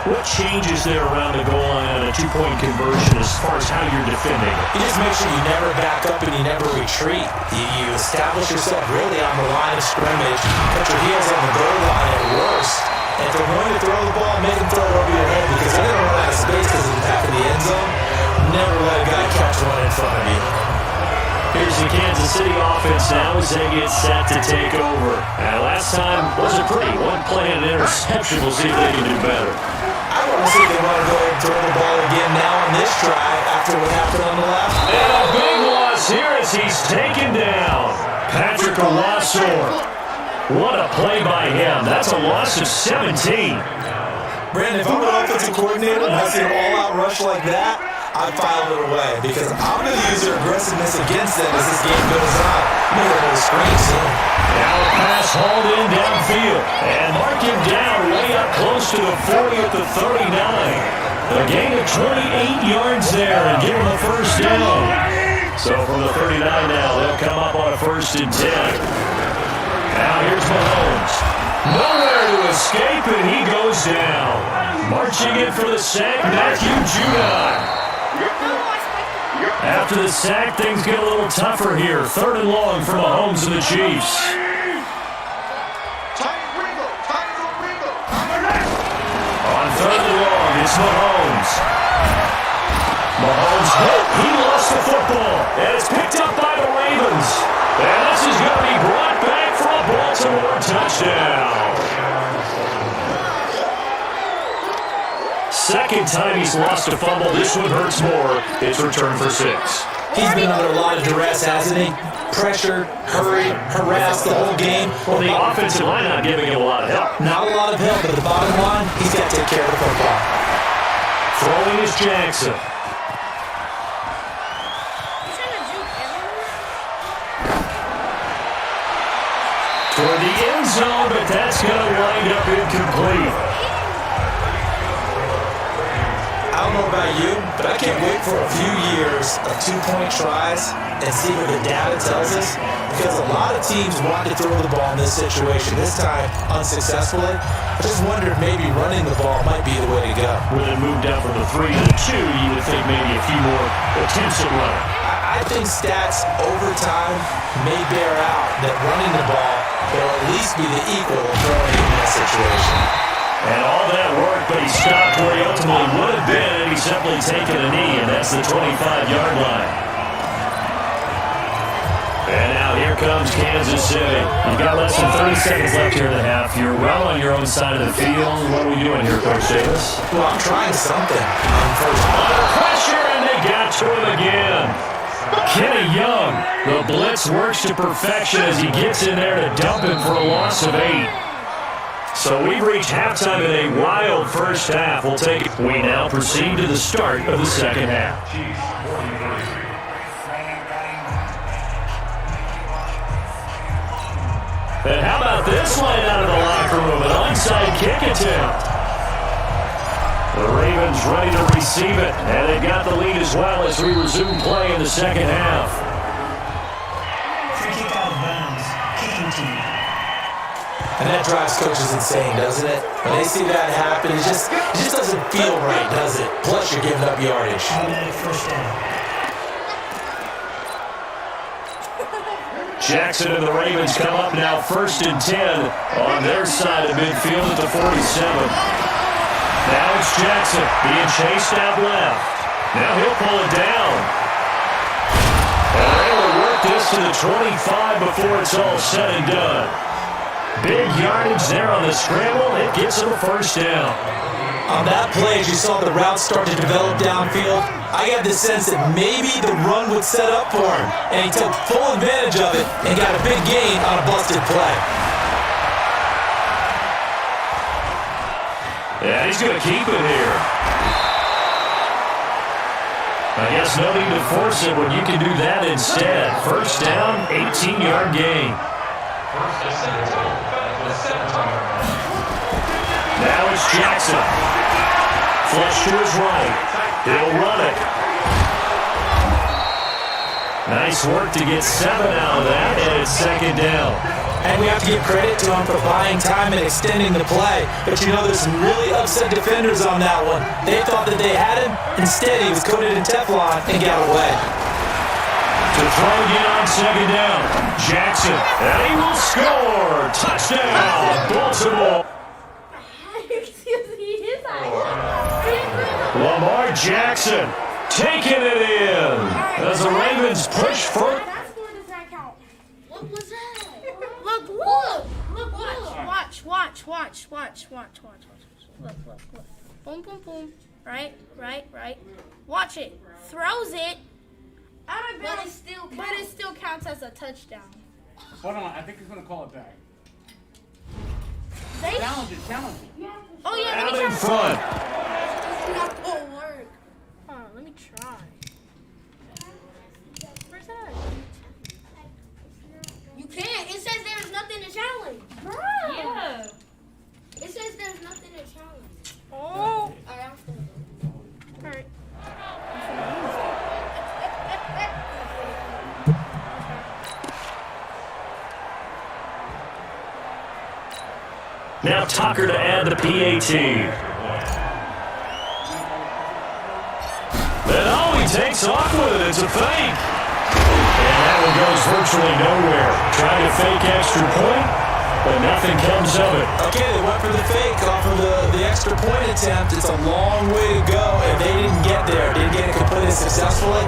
Speaker 4: what changes there around the goal line on a 2-point conversion as far as how you're defending?
Speaker 5: You just make sure you never back up and you never retreat. You establish yourself really on the line of scrimmage, put your heels on the goal line at worst. And if they're going to throw the ball, make them throw it over your head because they're going to run out of space because of the back of the end zone. Never let a guy catch one in front of you.
Speaker 4: Here's the Kansas City offense now as they get set to take over. And last time wasn't pretty. One play and an interception. We'll see if they can do better.
Speaker 5: I want to see if they want to go ahead and throw the ball again now on this drive after what happened on the last.
Speaker 4: And a big loss here as he's taken down. Patrick Owusu. What a play by him. That's a loss of 17.
Speaker 5: Brandon, if I'm an offensive coordinator and I see an all-out rush like that, I'd file it away because I'm going to use their aggressiveness against them as this game goes on. I'm going to go to the screen soon.
Speaker 4: Now a pass hauled in downfield. And mark him down way up close to the 40 at the 39. A gain of 28 yards there and give him a first down. So from the 39 now, they'll come up on a 1st and 10. Now here's Mahomes. Nowhere to escape, and he goes down. Marching in for the sack, Matthew Judon. After the sack, things get a little tougher here. 3rd and long for Mahomes and the Chiefs. On 3rd and long, it's Mahomes. Mahomes hit. He lost the football, and it's picked up by the Ravens. And this is going to be brought back for a Baltimore touchdown. Second time he's lost a fumble. This one hurts more. It's returned for 6.
Speaker 5: He's been under a lot of duress, hasn't he? Pressured, hurried, harassed the whole game.
Speaker 4: Well, the offensive line not giving him a lot of help.
Speaker 5: Not a lot of help, but the bottom line, he's got to take care of the football.
Speaker 4: Throwing is Jackson. For the end zone, but that's going to wind up incomplete.
Speaker 5: I don't know about you, but I can't wait for a few years of 2-point tries and see what the data tells us, because a lot of teams want to throw the ball in this situation, this time unsuccessfully. I just wonder if maybe running the ball might be the way to go.
Speaker 4: With it moved down from the 3 to the 2, you would think maybe a few more attempts at running.
Speaker 5: I think stats over time may bear out that running the ball will at least be the equal of throwing in that situation.
Speaker 4: And all that work, but he stopped where he ultimately would have been, and he's simply taken a knee, and that's the 25-yard line. And now here comes Kansas City. You've got less than 30 seconds left here in the half. You're well on your own side of the field. What are we doing here, Coach Davis?
Speaker 5: Well, I'm trying something.
Speaker 4: Under pressure, and they got to him again. Kenny Young, the blitz works to perfection as he gets in there to dump him for a loss of 8. So we've reached halftime in a wild first half. We'll take it. We now proceed to the start of the second half. And how about this line out of the locker room? An onside kick attempt. The Ravens ready to receive it, and they've got the lead as well as we resume play in the second half.
Speaker 8: Free kick out of bounds. Kicking team.
Speaker 5: And that drives coaches insane, doesn't it? When they see that happen, it just doesn't feel right, does it? Plus, you're giving up yardage.
Speaker 8: Automatic first down.
Speaker 4: Jackson and the Ravens come up now 1st and 10 on their side of midfield at the 47. Now it's Jackson being chased out left. Now he'll pull it down. And they will work this to the 25 before it's all said and done. Big yardage there on the scramble. It gets him a first down.
Speaker 5: On that play, as you saw the route start to develop downfield, I got the sense that maybe the run would set up for him. And he took full advantage of it and got a big gain on a busted play.
Speaker 4: Yeah, he's going to keep it here. I guess no need to force it when you can do that instead. First down, 18-yard gain. Now it's Jackson. Flush to his right. He'll run it. Nice work to get 7 out of that, and it's second down.
Speaker 5: And we have to give credit to him for buying time and extending the play. But you know, there's some really upset defenders on that one. They thought that they had him. Instead, he was coated in Teflon and got away.
Speaker 4: To throw again on second down. Jackson, and he will score. Touchdown, Baltimore. Lamar Jackson taking it in as the Ravens push for.
Speaker 1: That score does not count. What was that? Look, watch. Look. Boom, boom, boom. Right. Watch it. Throws it out of bounds, but it still counts as a touchdown.
Speaker 7: Hold on, I think he's going to call it back.
Speaker 1: Challenge
Speaker 7: it.
Speaker 1: Oh, yeah,
Speaker 4: Out
Speaker 1: let me
Speaker 4: in
Speaker 1: try.
Speaker 4: front.
Speaker 1: It's not going to work. Hold on, let me try. Where's that? You can't. It says there's nothing to challenge. Bro. Yeah. It says there's nothing to challenge. Oh. Alright, I'm still good. Alright.
Speaker 4: Now Tucker to add the PAT. Then he takes off with it. It's a fake. And that one goes virtually nowhere. Trying to fake extra point, but nothing comes of it.
Speaker 5: Okay, they went for the fake off of the extra point attempt. It's a long way to go, and they didn't get there. Didn't get it completed successfully.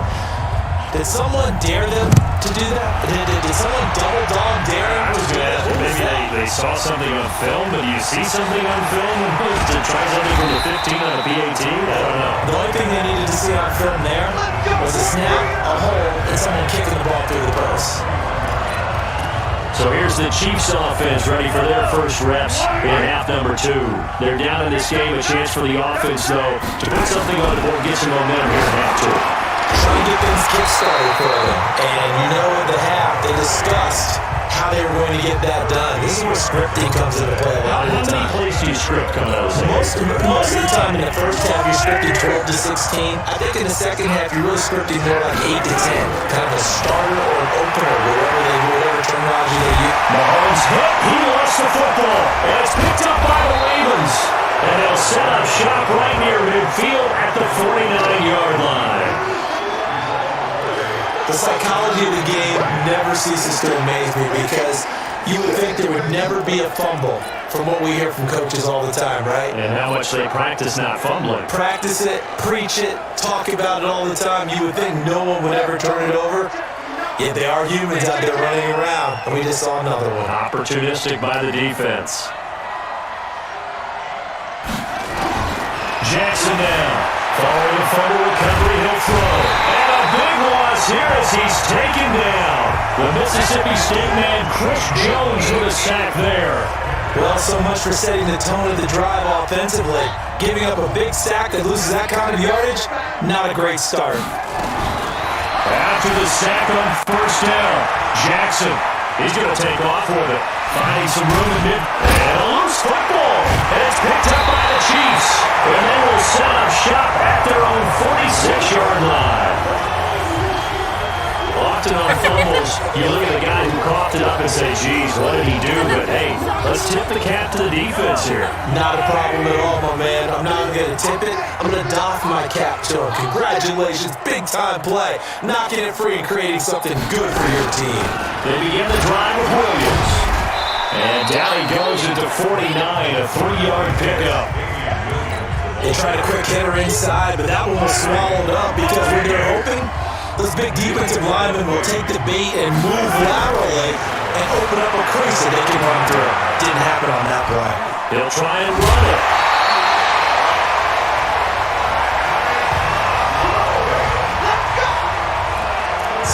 Speaker 5: Did someone dare them to do that? Did someone double dog dare them to do that?
Speaker 4: Maybe they saw something on film, but do you see something on film to try something from the 15 on the PAT? I don't know.
Speaker 5: The only thing they needed to see on film there was a snap, a hole, and someone kicking the ball through the post.
Speaker 4: So here's the Chiefs offense ready for their first reps in half number 2. They're down in this game. A chance for the offense, though, to put something on the board, get some momentum here in half 2.
Speaker 5: Trying to get things kick-started for them. And you know at the half, they discussed how they were going to get that done. This is where scripting comes into play a lot of the time.
Speaker 4: How many plays do you script coming out of this?
Speaker 5: Most of the time in the first half, you're scripting 12 to 16. I think in the second half, you're really scripting more like 8 to 10. Kind of a starter or an opener, whatever terminology they use.
Speaker 4: Mahomes hit. He lost the football. And it's picked up by the Ravens. And they'll set up shop right near midfield at the 49-yard line.
Speaker 5: The psychology of the game never ceases to amaze me because you would think there would never be a fumble from what we hear from coaches all the time, right?
Speaker 4: And how much they practice not fumbling.
Speaker 5: Practice it, preach it, talk about it all the time. You would think no one would ever turn it over. Yet they are humans out there running around, and we just saw another one.
Speaker 4: Opportunistic by the defense. Jackson now. Following a fumble recovery, he'll throw. And a big loss here as he's taken down. The Mississippi State man, Chris Jones, with a sack there.
Speaker 5: Well, so much for setting the tone of the drive offensively. Giving up a big sack that loses that kind of yardage, not a great start.
Speaker 4: After the sack on first down, Jackson, he's going to take off with it. Finding some room in mid, and a loose football. And it's picked up by the Chiefs. And they will set up shop at their own 46-yard line. Often on fumbles, you look at the guy who coughed it up and say, geez, what did he do? But hey, let's tip the cap to the defense here.
Speaker 5: Not a problem at all, my man. I'm not going to tip it. I'm going to doff my cap to him. Congratulations, big-time play. Knocking it free and creating something good for your team.
Speaker 4: They begin the drive with Williams. And down he goes into 49, a 3-yard pickup.
Speaker 5: They tried a quick hitter inside, but that one was swallowed up because when they're open, those big defensive linemen will take the bait and move laterally and open up a crease that they can run through. Didn't happen on that play.
Speaker 4: He'll try and run it.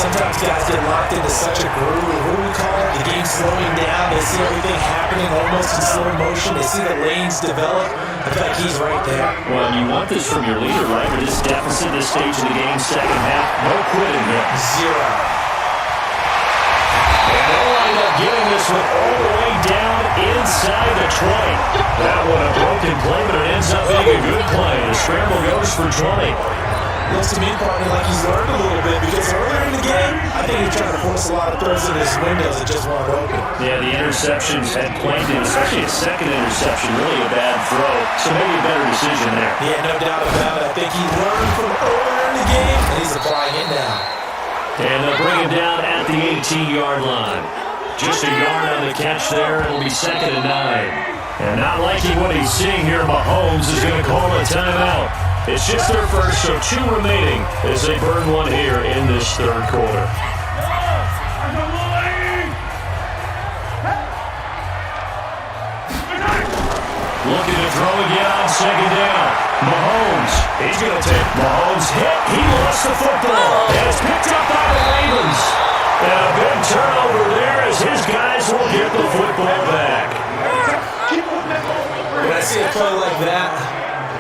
Speaker 5: Sometimes guys get locked into such a groove. What do we call it? The game's slowing down. They see everything happening almost in slow motion. They see the lanes develop. I feel like he's right there.
Speaker 4: Well, you want this from your leader, right? With this deficit, this stage of the game, second half, no quitting here.
Speaker 5: Zero.
Speaker 4: And they'll wind up getting this one all the way down inside the 20. That one a broken play, but it ends up being a good play. The scramble goes for 20.
Speaker 5: Looks to me, partner, like he's learned a little bit because earlier in the game, I think he was trying to force a lot of throws in his windows that just weren't open.
Speaker 4: Yeah, the interceptions had plagued him, especially a second interception, really a bad throw. So maybe a better decision there.
Speaker 5: Yeah, no doubt about it. I think he learned from earlier in the game, and he's applying it now.
Speaker 4: And they'll bring him down at the 18-yard line. Just a yard on the catch there. It'll be 2nd and 9. And not liking what he's seeing here, Mahomes is going to call a timeout. It's just their first, so 2 remaining as they burn one here in this third quarter. Looking to throw again on 2nd down. Mahomes, he's going to take Mahomes hit. He lost the football. And it's picked up by the Ravens. And a big turnover there as his guys will get the football back.
Speaker 5: When I see a play like that,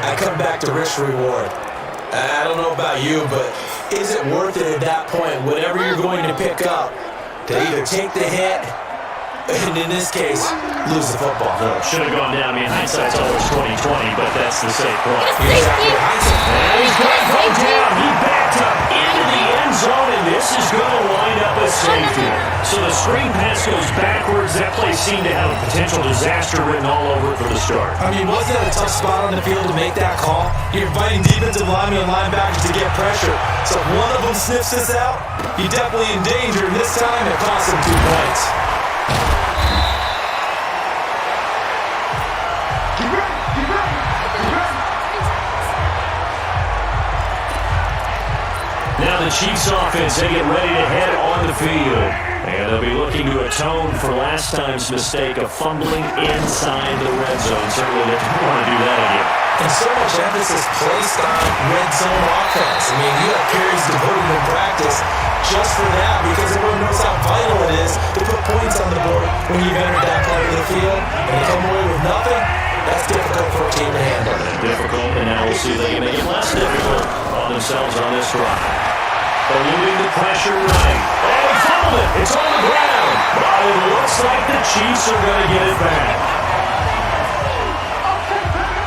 Speaker 5: I come back to risk reward. I don't know about you, but is it worth it at that point, whatever you're going to pick up, to either take the hit, and in this case, lose the football?
Speaker 4: Should have gone down. I mean, hindsight's always 20/20, but that's the safe play.
Speaker 5: Exactly.
Speaker 4: And he's going to go down. He backed up into the end zone, and this is going to wind up a safety. So the screen pass goes backwards. That play seemed to have a potential disaster written all over it for the start.
Speaker 5: I mean, wasn't that a tough spot on the field to make that call? You're inviting defensive linemen and linebackers to get pressure. So if one of them sniffs this out, you're definitely in danger. And this time, it cost him 2 points.
Speaker 4: Now the Chiefs offense, they get ready to head on the field. And they'll be looking to atone for last time's mistake of fumbling inside the red zone. Certainly they don't want to do that again.
Speaker 5: And so much emphasis placed on red zone offense. I mean, you have periods devoted in practice just for that because everyone knows how vital it is to put points on the board when you've entered that part of the field. And to come away with nothing, that's difficult for a team to handle.
Speaker 4: Difficult, and now we'll see if they can make it less difficult on themselves on this drive. Eluding the pressure right. And he fumbled it. It's on the ground. But it looks like the Chiefs are going to get it back.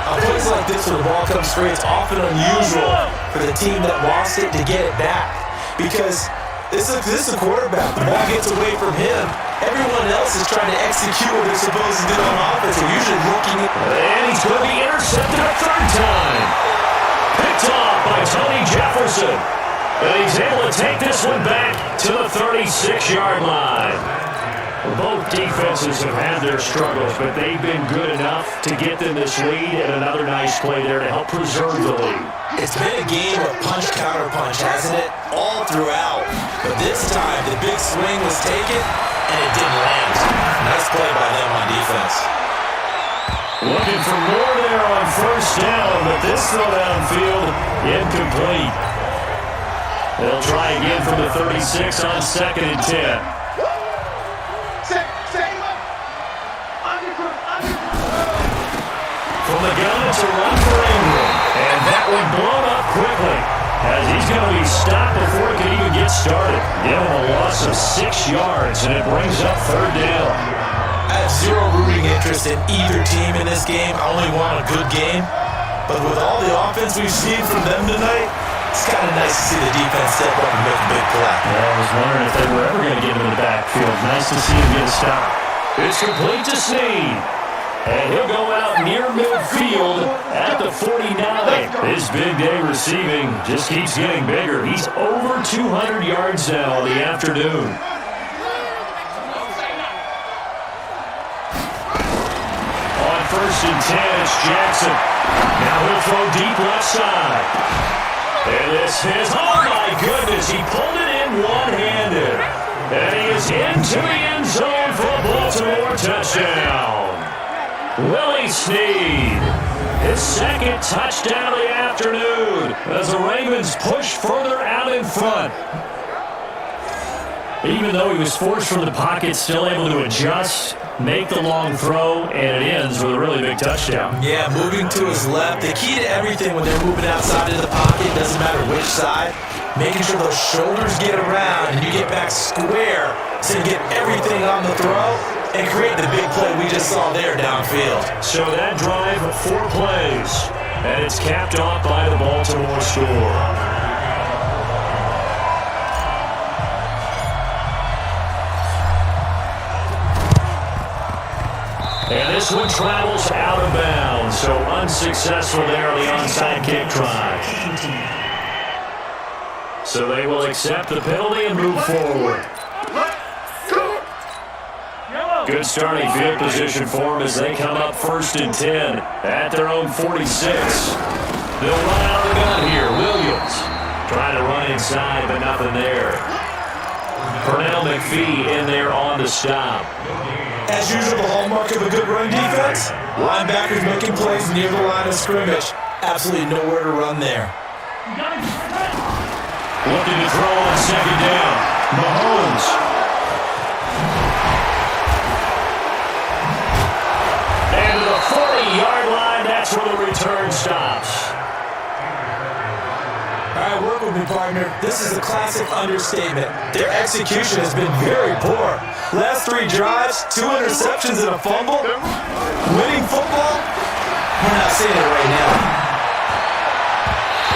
Speaker 5: On plays like this where the ball comes free, it's often unusual for the team that lost it to get it back. Because this is a quarterback. The ball gets away from him. Everyone else is trying to execute what they're supposed to do on offense. They're usually looking at...
Speaker 4: And he's going to be intercepted a 3rd time. Picked off by Tony Jefferson. And he's able to take this one back to the 36-yard line. Both defenses have had their struggles, but they've been good enough to get them this lead, and another nice play there to help preserve the lead.
Speaker 5: It's been a game of punch-counter-punch, hasn't it? All throughout. But this time, the big swing was taken, and it didn't land. Nice play by them on defense.
Speaker 4: Looking for more there on 1st down, but this throw downfield incomplete. They'll try again from the 36 on 2nd and 10. From the gun, it's a run for Ingram. And that one blown up quickly, as he's going to be stopped before it can even get started. Give him a loss of 6 yards, and it brings up 3rd down.
Speaker 5: I have zero rooting interest in either team in this game. I only want a good game. But with all the offense we've seen from them tonight, it's kind of nice to see the defense step up and make a big play.
Speaker 4: I was wondering if they were ever going to get him in the backfield. Nice to see him get a stop. It's complete to Snead. And he'll go out near midfield at the 49. His big day receiving just keeps getting bigger. He's over 200 yards now in the afternoon. On 1st and 10, it's Jackson. Now he'll throw deep left side. And this is, oh my goodness, he pulled it in one-handed. And he is into the end zone for a Baltimore touchdown. Willie Snead, his 2nd touchdown of the afternoon as the Ravens push further out in front. Even though he was forced from the pocket, still able to adjust, make the long throw, and it ends with a really big touchdown.
Speaker 5: Yeah, moving to his left. The key to everything when they're moving outside of the pocket, doesn't matter which side, making sure those shoulders get around and you get back square so you get everything on the throw and create the big play we just saw there downfield.
Speaker 4: So that drive, 4 plays, and it's capped off by the Baltimore score. And this one travels out of bounds, so unsuccessful there on the onside kick try. So they will accept the penalty and move forward. Good starting field position for them as they come up 1st and 10 at their own 46. They'll run out of the gun here. Williams trying to run inside, but nothing there. Pernell McPhee in there on the stop.
Speaker 5: As usual, the hallmark of a good run defense, linebackers making plays near the line of scrimmage. Absolutely nowhere to run there.
Speaker 4: Looking to throw on 2nd down. Mahomes. And to the 40-yard line, that's where the return stops.
Speaker 5: All right, work with me, partner. This is a classic understatement. Their execution has been very poor. Last 3 drives, 2 interceptions and a fumble. Winning football? We're not seeing it right now.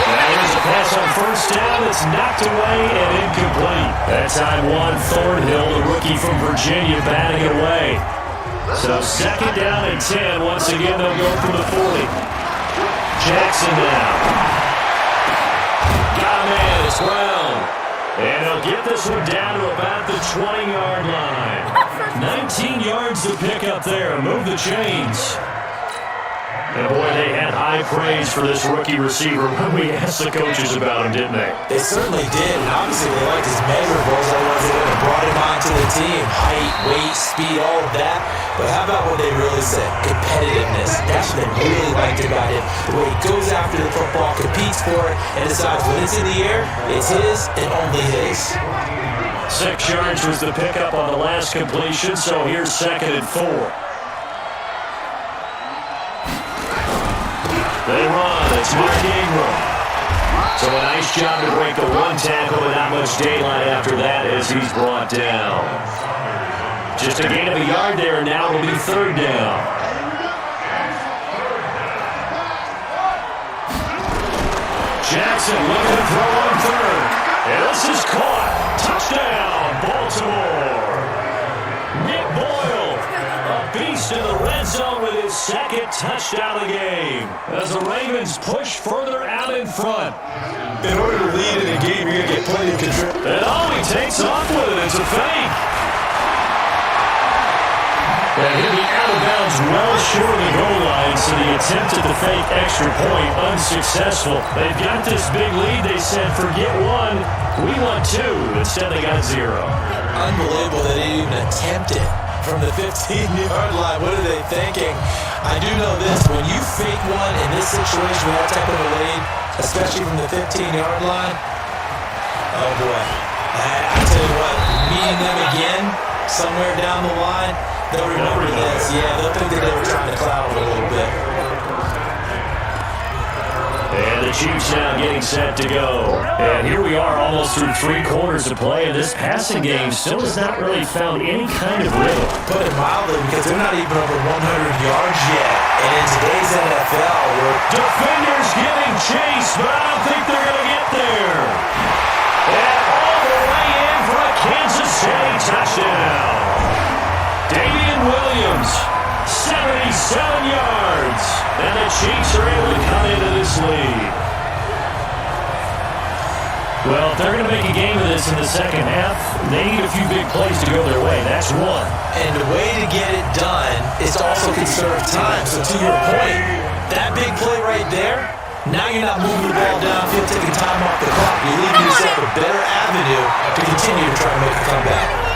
Speaker 4: There's a pass on 1st down. It's knocked away and incomplete. That time, Juan Thornhill, the rookie from Virginia, batting it away. So 2nd down and 10. Once again, they'll go from the 40. Jackson now. Got a man, it's Brown. And he'll get this one down to about the 20-yard line. 19 yards to pick up there. Move the chains. And boy, they had high praise for this rookie receiver when we asked the coaches about him, didn't they?
Speaker 5: They certainly did, and obviously they liked his measurables. Otherwise they would have brought him onto the team. Height, weight, speed, all of that. But how about what they really said? Competitiveness. That's what they really liked about him. The way he goes after the football, competes for it, and decides when it's in the air, it's his and only his.
Speaker 4: 6 yards was the pickup on the last completion, so here's 2nd and 4. They run. It's Mark Ingram. So a nice job to break the 1 tackle, but not much daylight after that as he's brought down. Just a gain of a yard there, and now it'll be 3rd down. Jackson looking to throw on 3rd. And this is caught. Touchdown, Baltimore. Nick Boyle, a beast in the red zone with his 2nd touchdown of the game as the Ravens push further out in front.
Speaker 5: In order to lead in a game, you're going to get plenty of control.
Speaker 4: And he takes off with it. It's a fake. And he'll be out of bounds well short of the goal line, so the attempt at the fake extra point unsuccessful. They've got this big lead. They said, forget 1, we want 2. Instead, they got 0.
Speaker 5: Unbelievable that they even attempted from the 15-yard line. What are they thinking? I do know this. When you fake one in this situation with that type of a lead, especially from the 15-yard line, Oh, boy. I tell you what, meeting them again somewhere down the line, they'll remember this. Yeah, they'll think that they were trying to cloud them a little bit.
Speaker 4: And the Chiefs now getting set to go. And here we are almost through 3 quarters of play, and this passing game still has not really found any kind of rhythm.
Speaker 5: Put it mildly, because they're not even over 100 yards yet. And in today's NFL, we're
Speaker 4: defenders giving chase, but I don't think they're going to get there. And all the way in for a Kansas City touchdown. Damian Williams, 77 yards. And the Chiefs are able to come into this lead. Well, if they're going to make a game of this in the second half, they need a few big plays to go their way. That's one.
Speaker 5: And the way to get it done is to also conserve time. So to your point, that big play right there, now you're not moving the ball downfield, taking time off the clock. You're leaving yourself a better avenue to continue to try to make a comeback.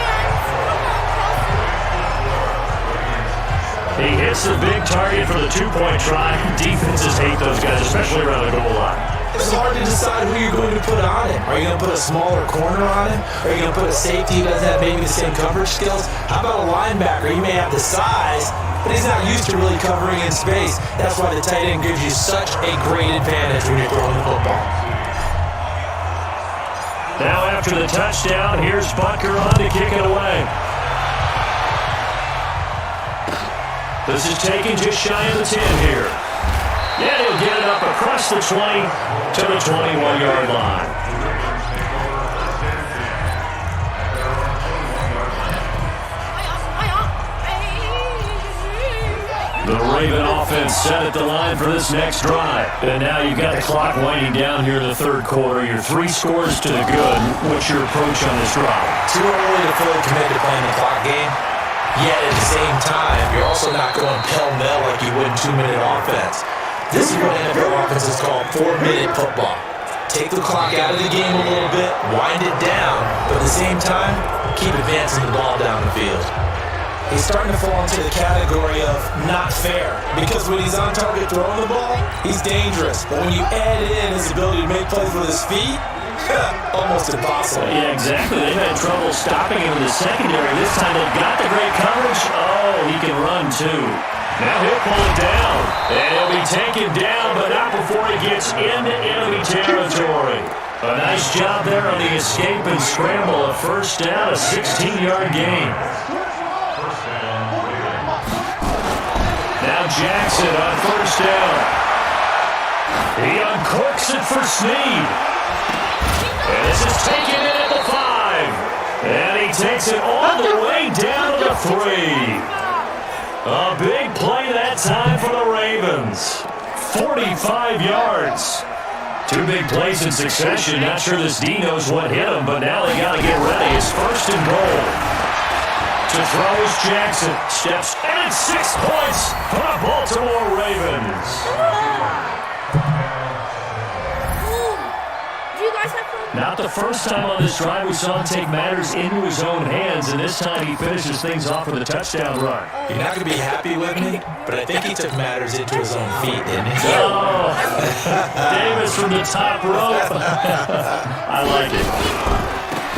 Speaker 4: He hits the big target for the 2-point try. Defenses hate those guys, especially around the goal line.
Speaker 5: It's hard to decide who you're going to put on him. Are you going to put a smaller corner on him? Are you going to put a safety who doesn't have maybe the same coverage skills? How about a linebacker? He may have the size, but he's not used to really covering in space. That's why the tight end gives you such a great advantage when you're throwing the football.
Speaker 4: Now after the touchdown, here's Butker on to kick it away. This is taken just shy of the 10 here. Yeah, he'll get it up across the 20 to the 21-yard line. The Raven offense set at the line for this next drive. And now you've got the clock winding down here in the third quarter. You're 3 scores to the good. What's your approach on this drive?
Speaker 5: Too early to fully commit to playing the clock game. Yet at the same time, you're also not going pell-mell like you would in 2-minute offense. This is what NFL offenses call 4-minute football. Take the clock out of the game a little bit, wind it down, but at the same time, keep advancing the ball down the field. He's starting to fall into the category of not fair, because when he's on target throwing the ball, he's dangerous. But when you add in his ability to make plays with his feet, almost impossible.
Speaker 4: Yeah, exactly. They've had trouble stopping him in the secondary. This time they've got the great coverage. Oh, he can run too. Now he'll pull it down. And he'll be taken down, but not before he gets into enemy territory. A nice job there on the escape and scramble. A first down, a 16-yard gain. Now Jackson on first down. He uncorks it for Snead. And this is taken in at the 5. And he takes it all the way down to the 3. A big play that time for the Ravens. 45 yards. 2 big plays in succession. Not sure this D knows what hit him, but now they got to get ready. It's first and goal. To throw is Jackson. Steps, and it's 6 points for the Baltimore Ravens. Not the first time on this drive we saw him take matters into his own hands, and this time he finishes things off with a touchdown run.
Speaker 5: You're not going to be happy with me, but I think he took matters into his own feet, didn't he?
Speaker 4: Oh, Davis from the top rope. I like it.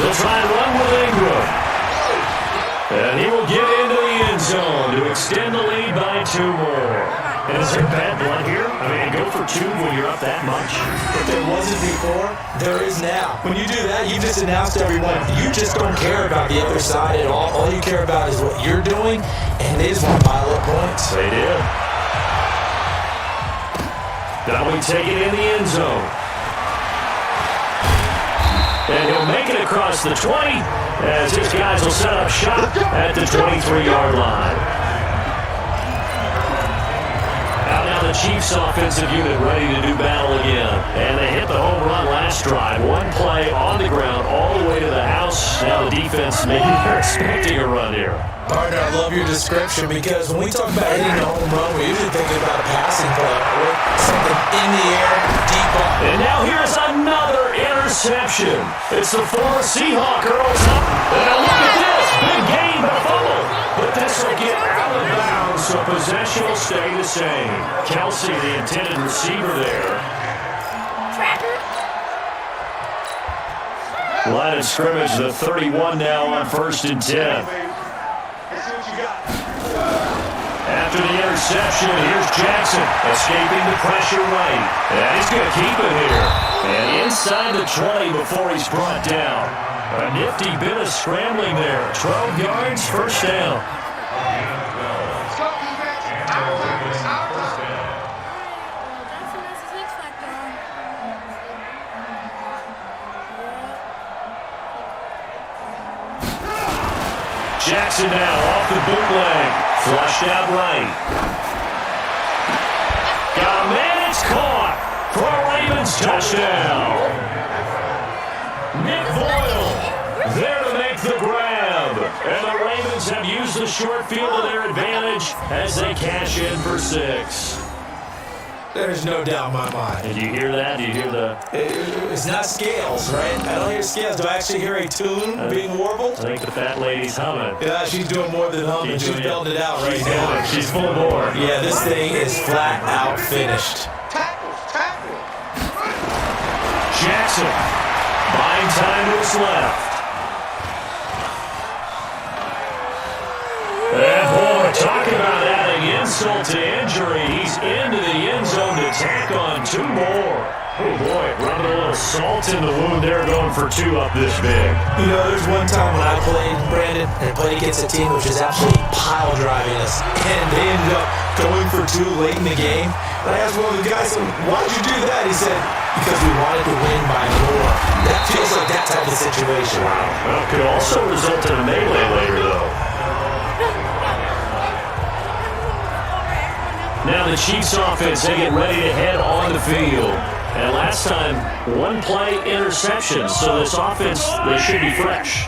Speaker 4: They'll try and run with Ingram. And he will get into the end zone to extend the lead by 2 more. And is there bad blood here? I mean, go for 2 when you're up that much.
Speaker 5: If there wasn't before, there is now. When you do that, you just announced to everyone, you just don't care about the other side at all. All you care about is what you're doing, and they just want to pile up points.
Speaker 4: They did. Now we take it in the end zone. And he'll make it across the 20 as his guys will set up shop at the 23-yard line. Now the Chiefs offensive unit ready to do battle again. And they hit the home run last drive. 1 play on the ground all the way to the house. Now the defense maybe they're expecting a run here.
Speaker 5: Partner, I love your description because when we talk about hitting a home run, we're usually thinking about a passing play. Something in the air, deep up.
Speaker 4: And now here's another interception. It's the former Seahawk Earl Thomas. And look at this. Big gain, but a fumble. But this will get out of bounds, so possession will stay the same. Kelsey, the intended receiver there.
Speaker 1: Tracker.
Speaker 4: Line of scrimmage, the 31 now on 1st and 10. After the interception, here's Jackson, escaping the pressure right. And he's going to keep it here. And inside the 20 before he's brought down. A nifty bit of scrambling there. 12 yards, first down. Jackson now off the bootleg. Flushed out right. Got a man, it's caught for a Ravens touchdown. Nick Boyle there to make the grab. And the Ravens have used the short field to their advantage as they cash in for 6.
Speaker 5: There's no doubt in my mind.
Speaker 4: Did you hear that? Did you hear the...
Speaker 5: It's not scales, right? I don't hear scales. Do I actually hear a tune being warbled?
Speaker 4: I think the fat lady's humming.
Speaker 5: Yeah, she's doing more than humming. She's belting it out right now.
Speaker 4: She's full bore.
Speaker 5: Yeah, this thing is flat out finished.
Speaker 4: Jackson buying time to his left. And boy, talk about adding insult to injury. He's into the end zone to tack on 2 more. Oh boy, rubbing a little salt in the wound there, going for 2 up this big.
Speaker 5: You know, there's one time when I played, Brandon, and played against a team which was absolutely pile driving us, and they ended up going for 2 late in the game. And I asked one of the guys, why'd you do that? He said, because we wanted to win by more. That feels like that type of situation.
Speaker 4: Wow. Well, it could also result in a melee later, though. Now the Chiefs offense, they get ready to head on the field. And last time, 1 play interception. So this offense, they should be fresh.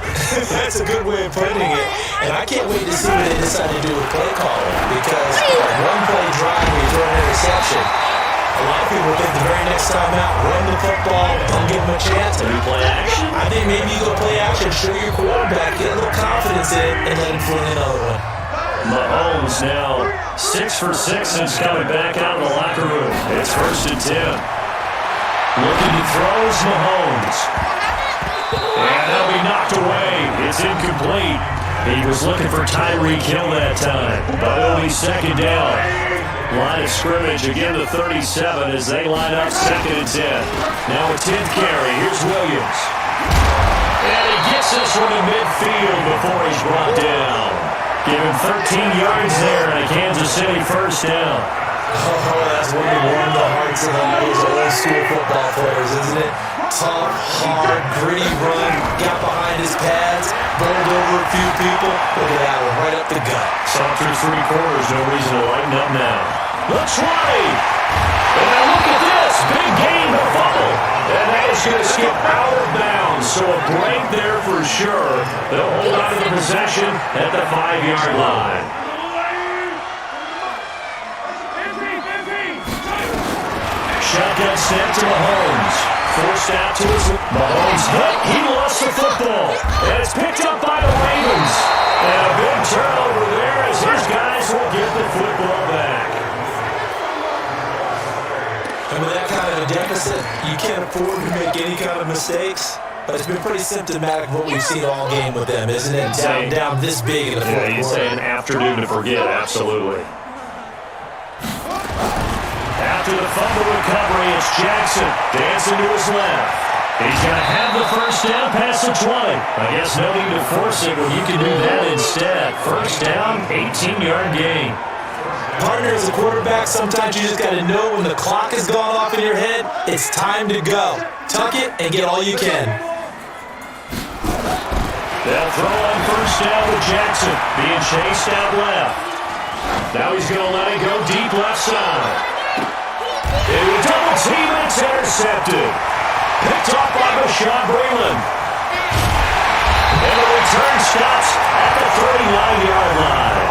Speaker 5: That's a good way of putting it. And I can't wait to see what they decide to do with play calling. Because 1 play drive, we throw an interception. A lot of people think the very next time out, run the football, don't give them a chance.
Speaker 4: Maybe play action?
Speaker 5: I think maybe you go play action, show your quarterback, get a little confidence in it, and let him fling another one.
Speaker 4: Mahomes now 6 for 6 since coming back out of the locker room. It's 1st and 10. Looking to throw is Mahomes. And they'll be knocked away. It's incomplete. He was looking for Tyreek Hill that time, but it'll be 2nd down. Line of scrimmage again to 37 as they line up 2nd and 10. Now a 10th carry. Here's Williams. And he gets this one to midfield before he's brought down. Give him 13 yards there and a Kansas City 1st down.
Speaker 5: Oh, that's one to warm the hearts of those old school football players, isn't it? Tough, hard, gritty run, got behind his pads, bowled over a few people. Look at that one, right up the gut.
Speaker 4: Saw through 3 quarters, no reason to lighten up now. Looks right. And now look at this, big gain to fumble. And that is going to skip out of bounds, so a break there for sure. They'll hold on to the possession at the 5-yard line. Shotgun snap to Mahomes. Forced out to his... Mahomes hit. He lost the football. And it's picked up by the Ravens. And a big turnover there as his guys will get the football back.
Speaker 5: And with that kind of a deficit, you can't afford to make any kind of mistakes. But it's been pretty symptomatic of what we've seen all game with them, isn't it? Down this big in the fourth quarter.
Speaker 4: Yeah, you say an afternoon to forget, absolutely. After the fumble recovery, it's Jackson dancing to his left. He's going to have the 1st down past the 20. I guess no need to force it when you can do that instead. 1st down, 18-yard gain.
Speaker 5: Partner, as a quarterback, sometimes you just got to know when the clock has gone off in your head, it's time to go. Tuck it and get all you can.
Speaker 4: They'll throw on 1st down with Jackson, being chased out left. Now he's going to let it go deep left side. It was double team, and it's intercepted. Picked off by Bashaud Breeland. And the return stops at the 39-yard line.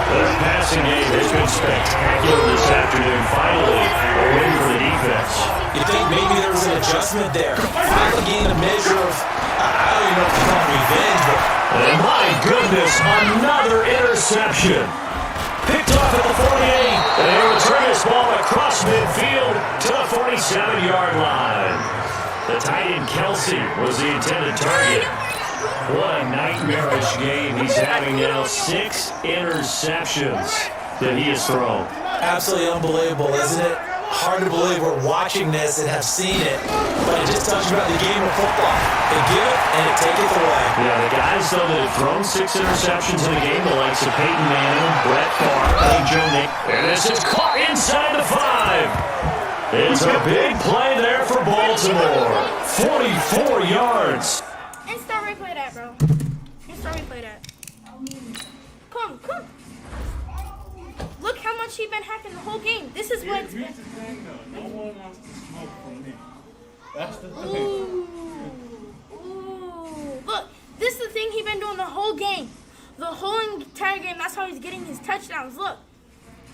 Speaker 4: The passing game has been spectacular this afternoon. Finally, a win for the defense.
Speaker 5: You think maybe there was an adjustment there? Finally gained a measure of, I don't even know if it's called revenge, but...
Speaker 4: And my goodness, another interception. Picked off at the 48, and they return this ball across midfield to the 47-yard line. The tight end Kelsey was the intended target. What a nightmarish game he's having now. 6 interceptions that he has thrown.
Speaker 5: Absolutely unbelievable, isn't it? Hard to believe we're watching this and have seen it, but it just tells you about the game of football. They give it and they take it away.
Speaker 4: Yeah, the guys, though, that have thrown 6 interceptions in a game, the likes of Peyton Manning, Brett Favre, Joe Nick. And this is caught inside the 5. It's a big play there for Baltimore. 44 yards.
Speaker 1: Instant replay that, bro. Instant replay that. Come. Look how much he's been hacking the whole game. This is what.
Speaker 7: Here's the thing, though. No one wants to smoke from me. That's the thing.
Speaker 1: Ooh. Look, this is the thing he's been doing the whole game. The whole entire game. That's how he's getting his touchdowns. Look.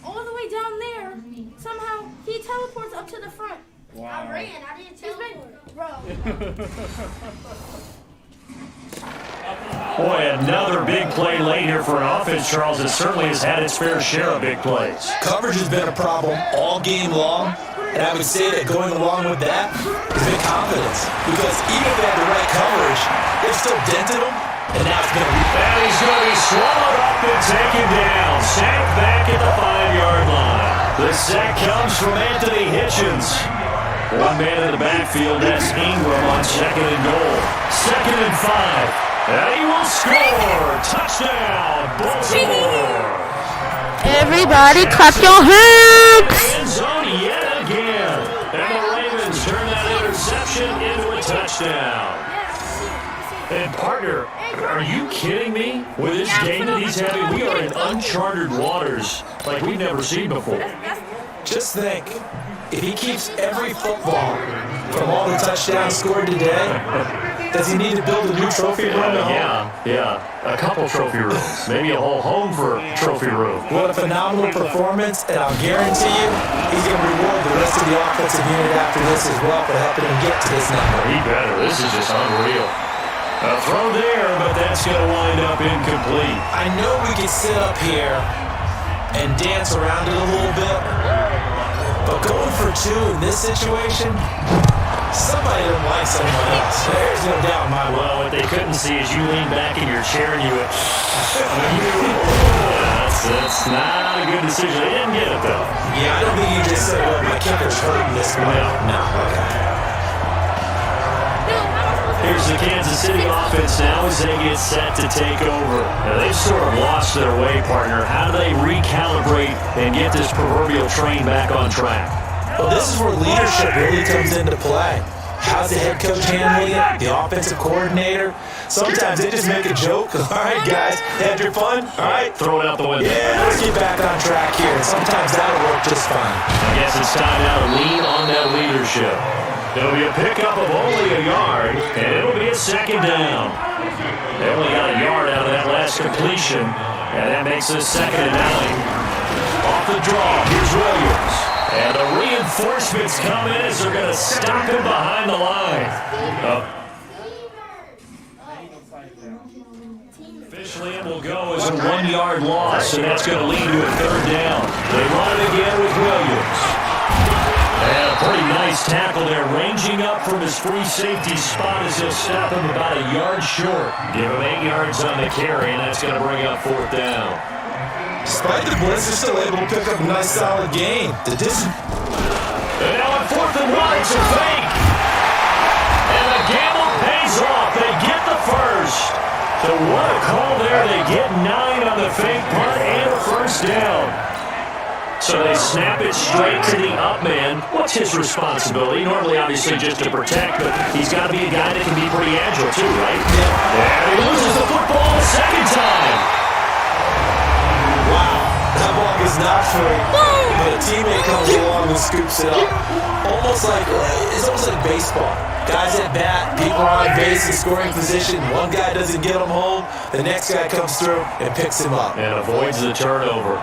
Speaker 1: All the way down there, somehow he teleports up to the front.
Speaker 7: Wow.
Speaker 1: I ran. I didn't teleport. Bro.
Speaker 4: Boy, another big play late here for an offense, Charles, that certainly has had its fair share of big plays.
Speaker 5: Coverage has been a problem all game long, and I would say that going along with that has been confidence. Because even if they had the right coverage, they've still dented them, and now it's been a
Speaker 4: And he's going to be swallowed up and taken down. Sacked back at the 5-yard line. The sack comes from Anthony Hitchens. One man in the backfield, that's Ingram on 2nd and goal. 2nd and 5. And he will score! Touchdown, Baltimore!
Speaker 1: Everybody clap your hands!
Speaker 4: End zone yet again. And the Ravens turn that interception into a touchdown. And partner, are you kidding me? With this game that he's having, we are in uncharted waters like we've never seen before.
Speaker 5: Just think, if he keeps every football from all the touchdowns scored today, does he need to build a new trophy room at home?
Speaker 4: Yeah. A couple trophy rooms. Maybe a whole home for a trophy room.
Speaker 5: What a phenomenal performance, and I'll guarantee you he's going to reward the rest of the offensive unit after this as well for helping him get to this number.
Speaker 4: He better. This is just unreal. A throw there, but that's going to wind up incomplete.
Speaker 5: I know we can sit up here and dance around it a little bit, but going for 2 in this situation, somebody doesn't like someone else. There's no doubt in my mind.
Speaker 4: Well, what they couldn't see is you lean back in your chair and you went, that's not a good decision. They didn't get it, though.
Speaker 5: Yeah, I don't think you just said, well, my kicker's hurting this one. No, okay.
Speaker 4: Here's the Kansas City offense now as they get set to take over. Now, they've sort of lost their way, partner. How do they recalibrate and get this proverbial train back on track?
Speaker 5: Well, this is where leadership really comes into play. How's the head coach handling it? The offensive coordinator? Sometimes they just make a joke. All right, guys, had your fun? All right.
Speaker 4: Throw it out the window.
Speaker 5: Yeah, let's get back on track here. And sometimes that'll work just fine.
Speaker 4: I guess it's time now to lean on that leadership. It'll be a pickup of only a yard, and it'll be a 2nd down. They only got a yard out of that last completion, and that makes it 2nd and 9. Off the draw, here's Williams. And the reinforcements come in as they're going to stop him behind the line. Officially, it will go as a 1-yard loss, and that's going to lead to a 3rd down. They run it again with Williams. And a pretty nice tackle there, ranging up from his free safety spot as he'll stop him about a yard short. Give him 8 yards on the carry, and that's going to bring up 4th down.
Speaker 5: Despite the blitz, they're still able to pick up a nice, solid gain.
Speaker 4: And now on 4th and 1, it's a fake. And the gamble pays off. They get the first. So what a call there. They get 9 on the fake punt and a 1st down. So they snap it straight to the up man. What's his responsibility? Normally, obviously, just to protect, but he's got to be a guy that can be pretty agile, too, right? Yeah. And he loses the football a 2nd time.
Speaker 5: Wow, that ball was not free, but a teammate comes along and scoops it up. It's almost like baseball. Guys at bat, people are on base in scoring position. One guy doesn't get him home, the next guy comes through and picks him up.
Speaker 4: And avoids the turnover.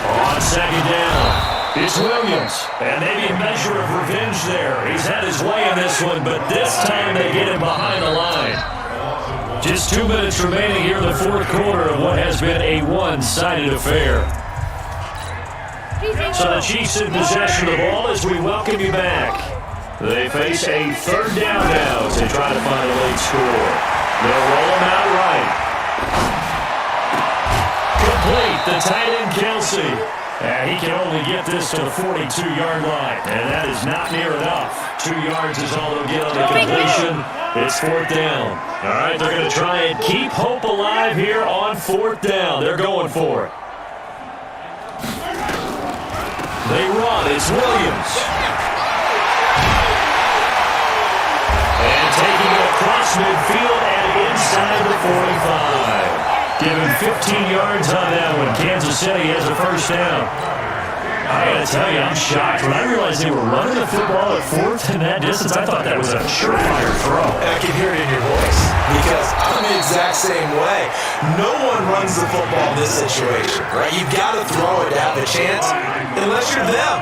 Speaker 4: On 2nd down, it's Williams. And maybe a measure of revenge there. He's had his way in this one, but this time they get him behind the line. Just 2 minutes remaining here in the 4th quarter of what has been a one-sided affair. So the Chiefs in possession of the ball as we welcome you back. They face a third down now as they try to find a late score. They'll roll them out right. Complete, the tight end Kelsey. And he can only get this to the 42-yard line, and that is not near enough. 2 yards is all they'll get on the completion. It's fourth down. All right, they're going to try and keep hope alive here on fourth down. They're going for it. They run. It's Williams. And taking it across midfield and inside the 45. Given 15 yards on that one. Kansas City has a first down. I got to tell you, I'm shocked. When I realized they were running the football at fourth in that distance, I thought that was a surefire throw.
Speaker 5: I can hear it in your voice because I'm the exact same way. No one runs the football in this situation, right? You've got to throw it to have a chance unless you're them.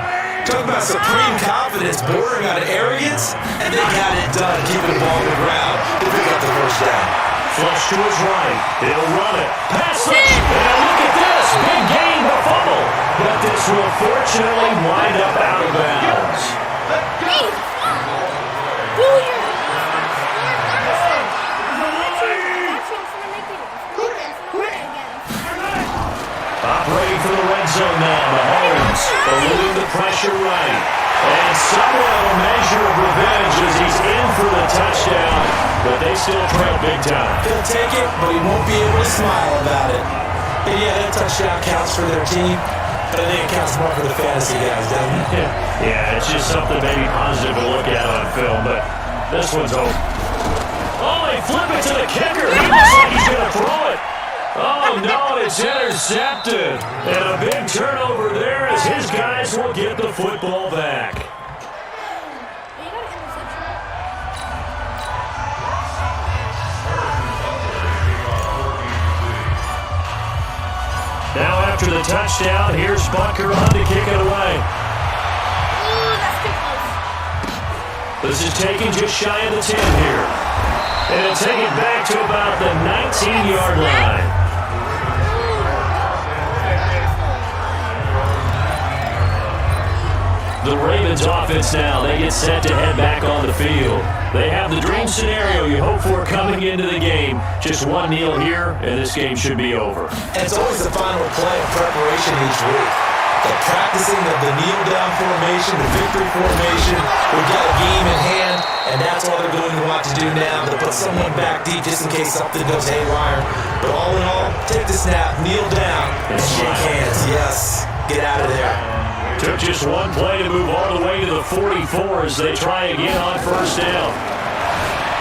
Speaker 5: Talk about supreme confidence bordering on arrogance, and they got it done keeping the ball on the ground to pick up the first down.
Speaker 4: Flush to his right. He'll run it. Pass rush. And look at this. Big gain, the fumble. But this will fortunately wind up out of bounds. Operating for the red zone now. Mahomes eluding the pressure right. And somewhat of a measure of revenge as he's in for the touchdown. But they still trail big time.
Speaker 5: He'll take it, but he won't be able to smile about it. And yeah, that touchdown counts for their team, but I think it counts more for the fantasy guys, doesn't it?
Speaker 4: Yeah, it's just something maybe positive to look at on film, but this one's over. Oh, they flip it to the kicker. He looks like he's going to throw it. Oh, no, it's intercepted. And a big turnover there as his guys will get the football back. Now after the touchdown, here's Butker on to kick it away. This is taken just shy of the 10 here. And it'll take it back to about the 19-yard line. The Ravens offense now, they get set to head back on the field. They have the dream scenario you hope for coming into the game. Just one kneel here, and this game should be over.
Speaker 5: And it's always the final play of preparation each week. The practicing of the kneel-down formation, the victory formation. We've got a game in hand, and that's all they're going to want to do now, to put someone back deep just in case something goes haywire. But all in all, take the snap, kneel down, and shake hands. Yes, get out of there.
Speaker 4: Took just one play to move all the way to the 44 as they try again on first down.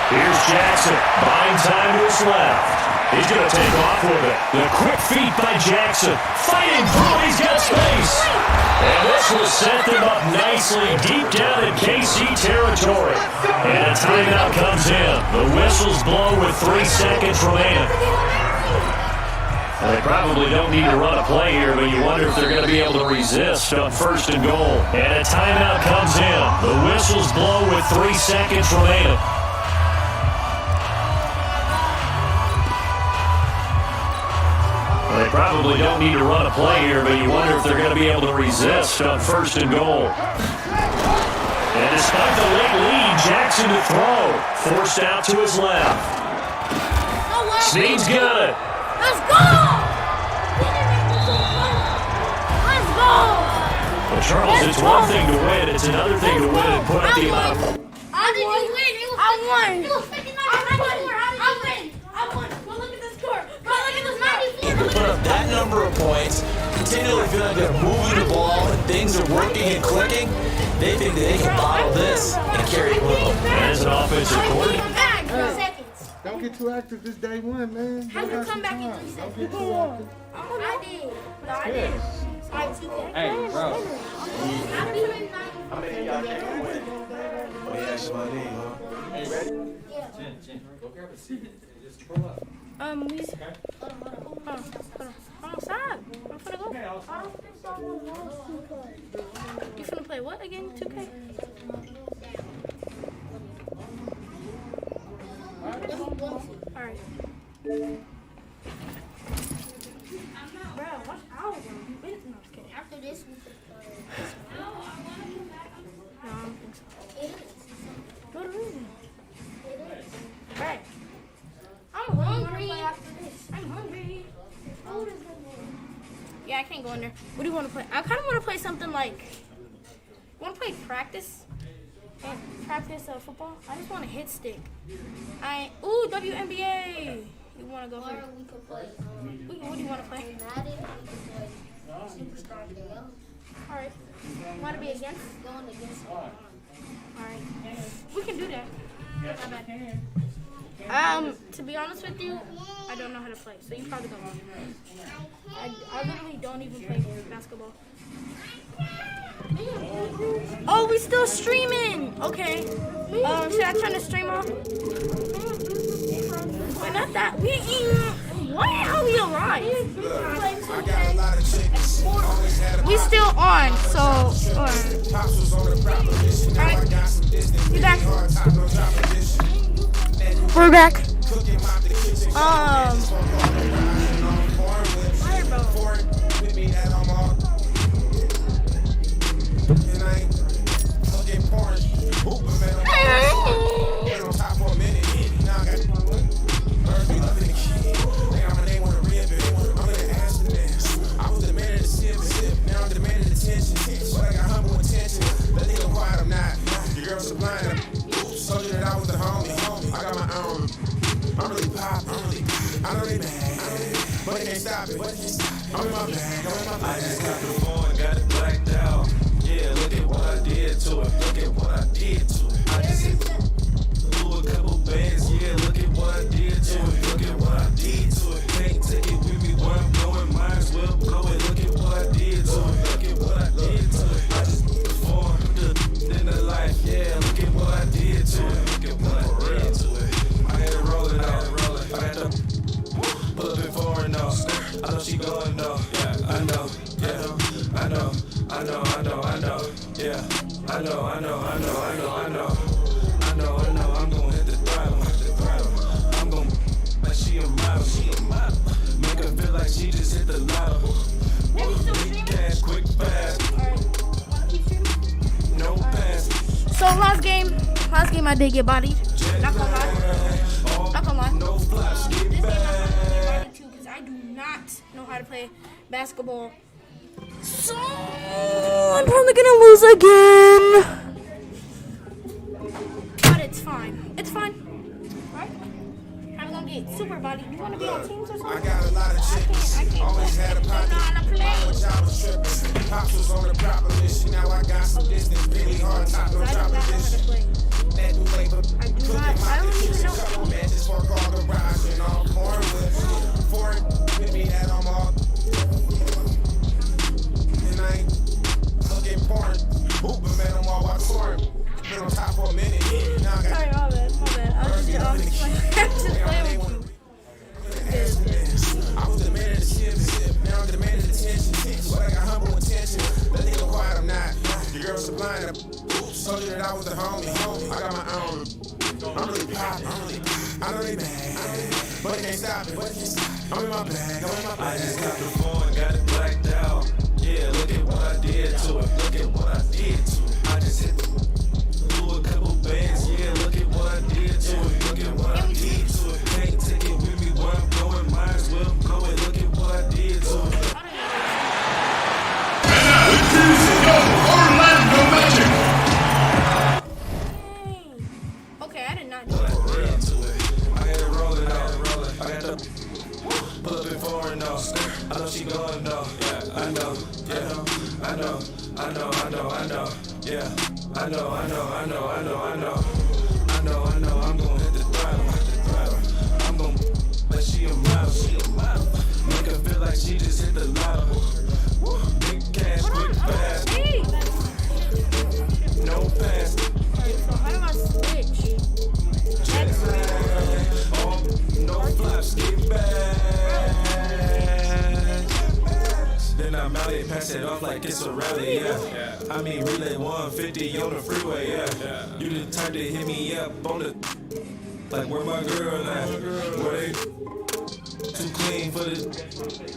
Speaker 4: Here's Jackson, buying time to his left. He's going to take off with it. The quick feet by Jackson. Fighting through, he's got space. And this will set them up nicely deep down in KC territory. And a timeout comes in. The whistles blow with 3 seconds remaining. They probably don't need to run a play here, but you wonder if they're going to be able to resist on first and goal. And a timeout comes in. The whistles blow with 3 seconds remaining. They probably don't need to run a play here, but you wonder if they're going to be able to resist on first and goal. And despite the late lead, Jackson to throw. Forced out to his left. Snead's got it.
Speaker 1: Let's go! Let's go!
Speaker 4: Well, Charles, it's one thing to win. It's another thing to win and put up the amount of...
Speaker 1: How did you win? I won. It was 59. I won. Go look at the score. Go look at this 94.
Speaker 5: To put up that number of points, continually feeling like they're moving the ball and things are working and clicking, they think that they can bottle this and carry it with them.
Speaker 4: As an offensive coordinator.
Speaker 7: Don't get too active this day one, man.
Speaker 1: How you come back in 3 seconds? I did. No, I did.
Speaker 7: Hey, bro.
Speaker 5: How many of y'all can win? Let me ask my name, huh? Are you ready?
Speaker 1: Yeah.
Speaker 7: Jen, go grab a seat. Just pull up.
Speaker 1: We. Hold on, stop. I'm finna go. You finna play what again? 2K? Alright. Bro, watch out, bro. After this, Yeah, I can't go in there. What do you want to play? I kind of want to play something like. Want to play practice? Practice football? I just want to hit stick. Ooh, WNBA. You want to go for it?
Speaker 9: We could play.
Speaker 1: What do you want to play?
Speaker 9: Madden. We could play Superstar Day.
Speaker 1: All right. Want to be against?
Speaker 9: Going against.
Speaker 1: All right. We can do that. Not bad. To be honest with you, I don't know how to play, so you probably don't know. I literally don't even play basketball. Oh, we still streaming. Okay. Should I turn the stream off? Wait, not that. Why are we alive? We still on, so. Alright. You back? We're back. Last game I did get bodied. Not gonna lie. This game I'm gonna get bodied too because I do not know how to play basketball. So I'm probably gonna lose again. But it's fine. It's fine. Right? I'm gonna get super bodied. You wanna be on teams or something? I got a lot of chickens. I can't always had a pocket. I was tripping. Pops was on the proper mission. Now I got some distance. Really hard top. No drop position. I don't even know. Man, just work all the rides and all corn with foreign with me that I'm all. And I ain't looking porn. But man, I'm all while touring. Been on top for a minute. Now I got. Sorry, my bad. I was just playing with you. I was the man of the ship. Now I'm the man of the attention. But I got humble intention. That nigga quiet, I'm not. The girls supplying up. Told you that I was the homie. I got my own. I'm really poppin'. I know they mad, but they can't stop it. I'm in my bag. I just got the phone, got it blacked out. Yeah, look at what I did to it. Look at what I did to it. I just hit blew a couple bands. Yeah, look at what I did to it. Look at what I did to it. Can't take it with me where I'm going. Might as well blow it. Look at what I did to it.
Speaker 2: And now, introducing your Orlando Magic.
Speaker 1: Okay, I did not do it.
Speaker 5: I got it rolling out. I got the pull up in foreign though. I know she going though. Yeah, I know. Yeah, I know. Yeah, I know. I'm gonna hit the throttle. I'm gonna let she a model. Make her feel like she just hit the lotto. Big cash, quick fast. No pass.
Speaker 1: So how do I switch?
Speaker 5: No flaps, get back. Then I'm out here, pass it off like it's a rally, yeah. I mean, relay 150 on the freeway, yeah. You the type to hit me up on the, like where my girl at? Where they too clean for the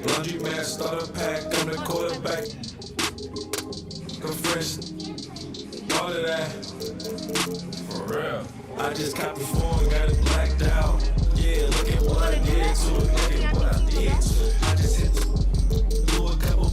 Speaker 5: laundry mat, starter pack, I'm the quarterback. Go fresh, all of that. For real. I just copied phone, got it blacked out. Yeah, look at what I did to it. Look at what I did to it. I just hit blew a couple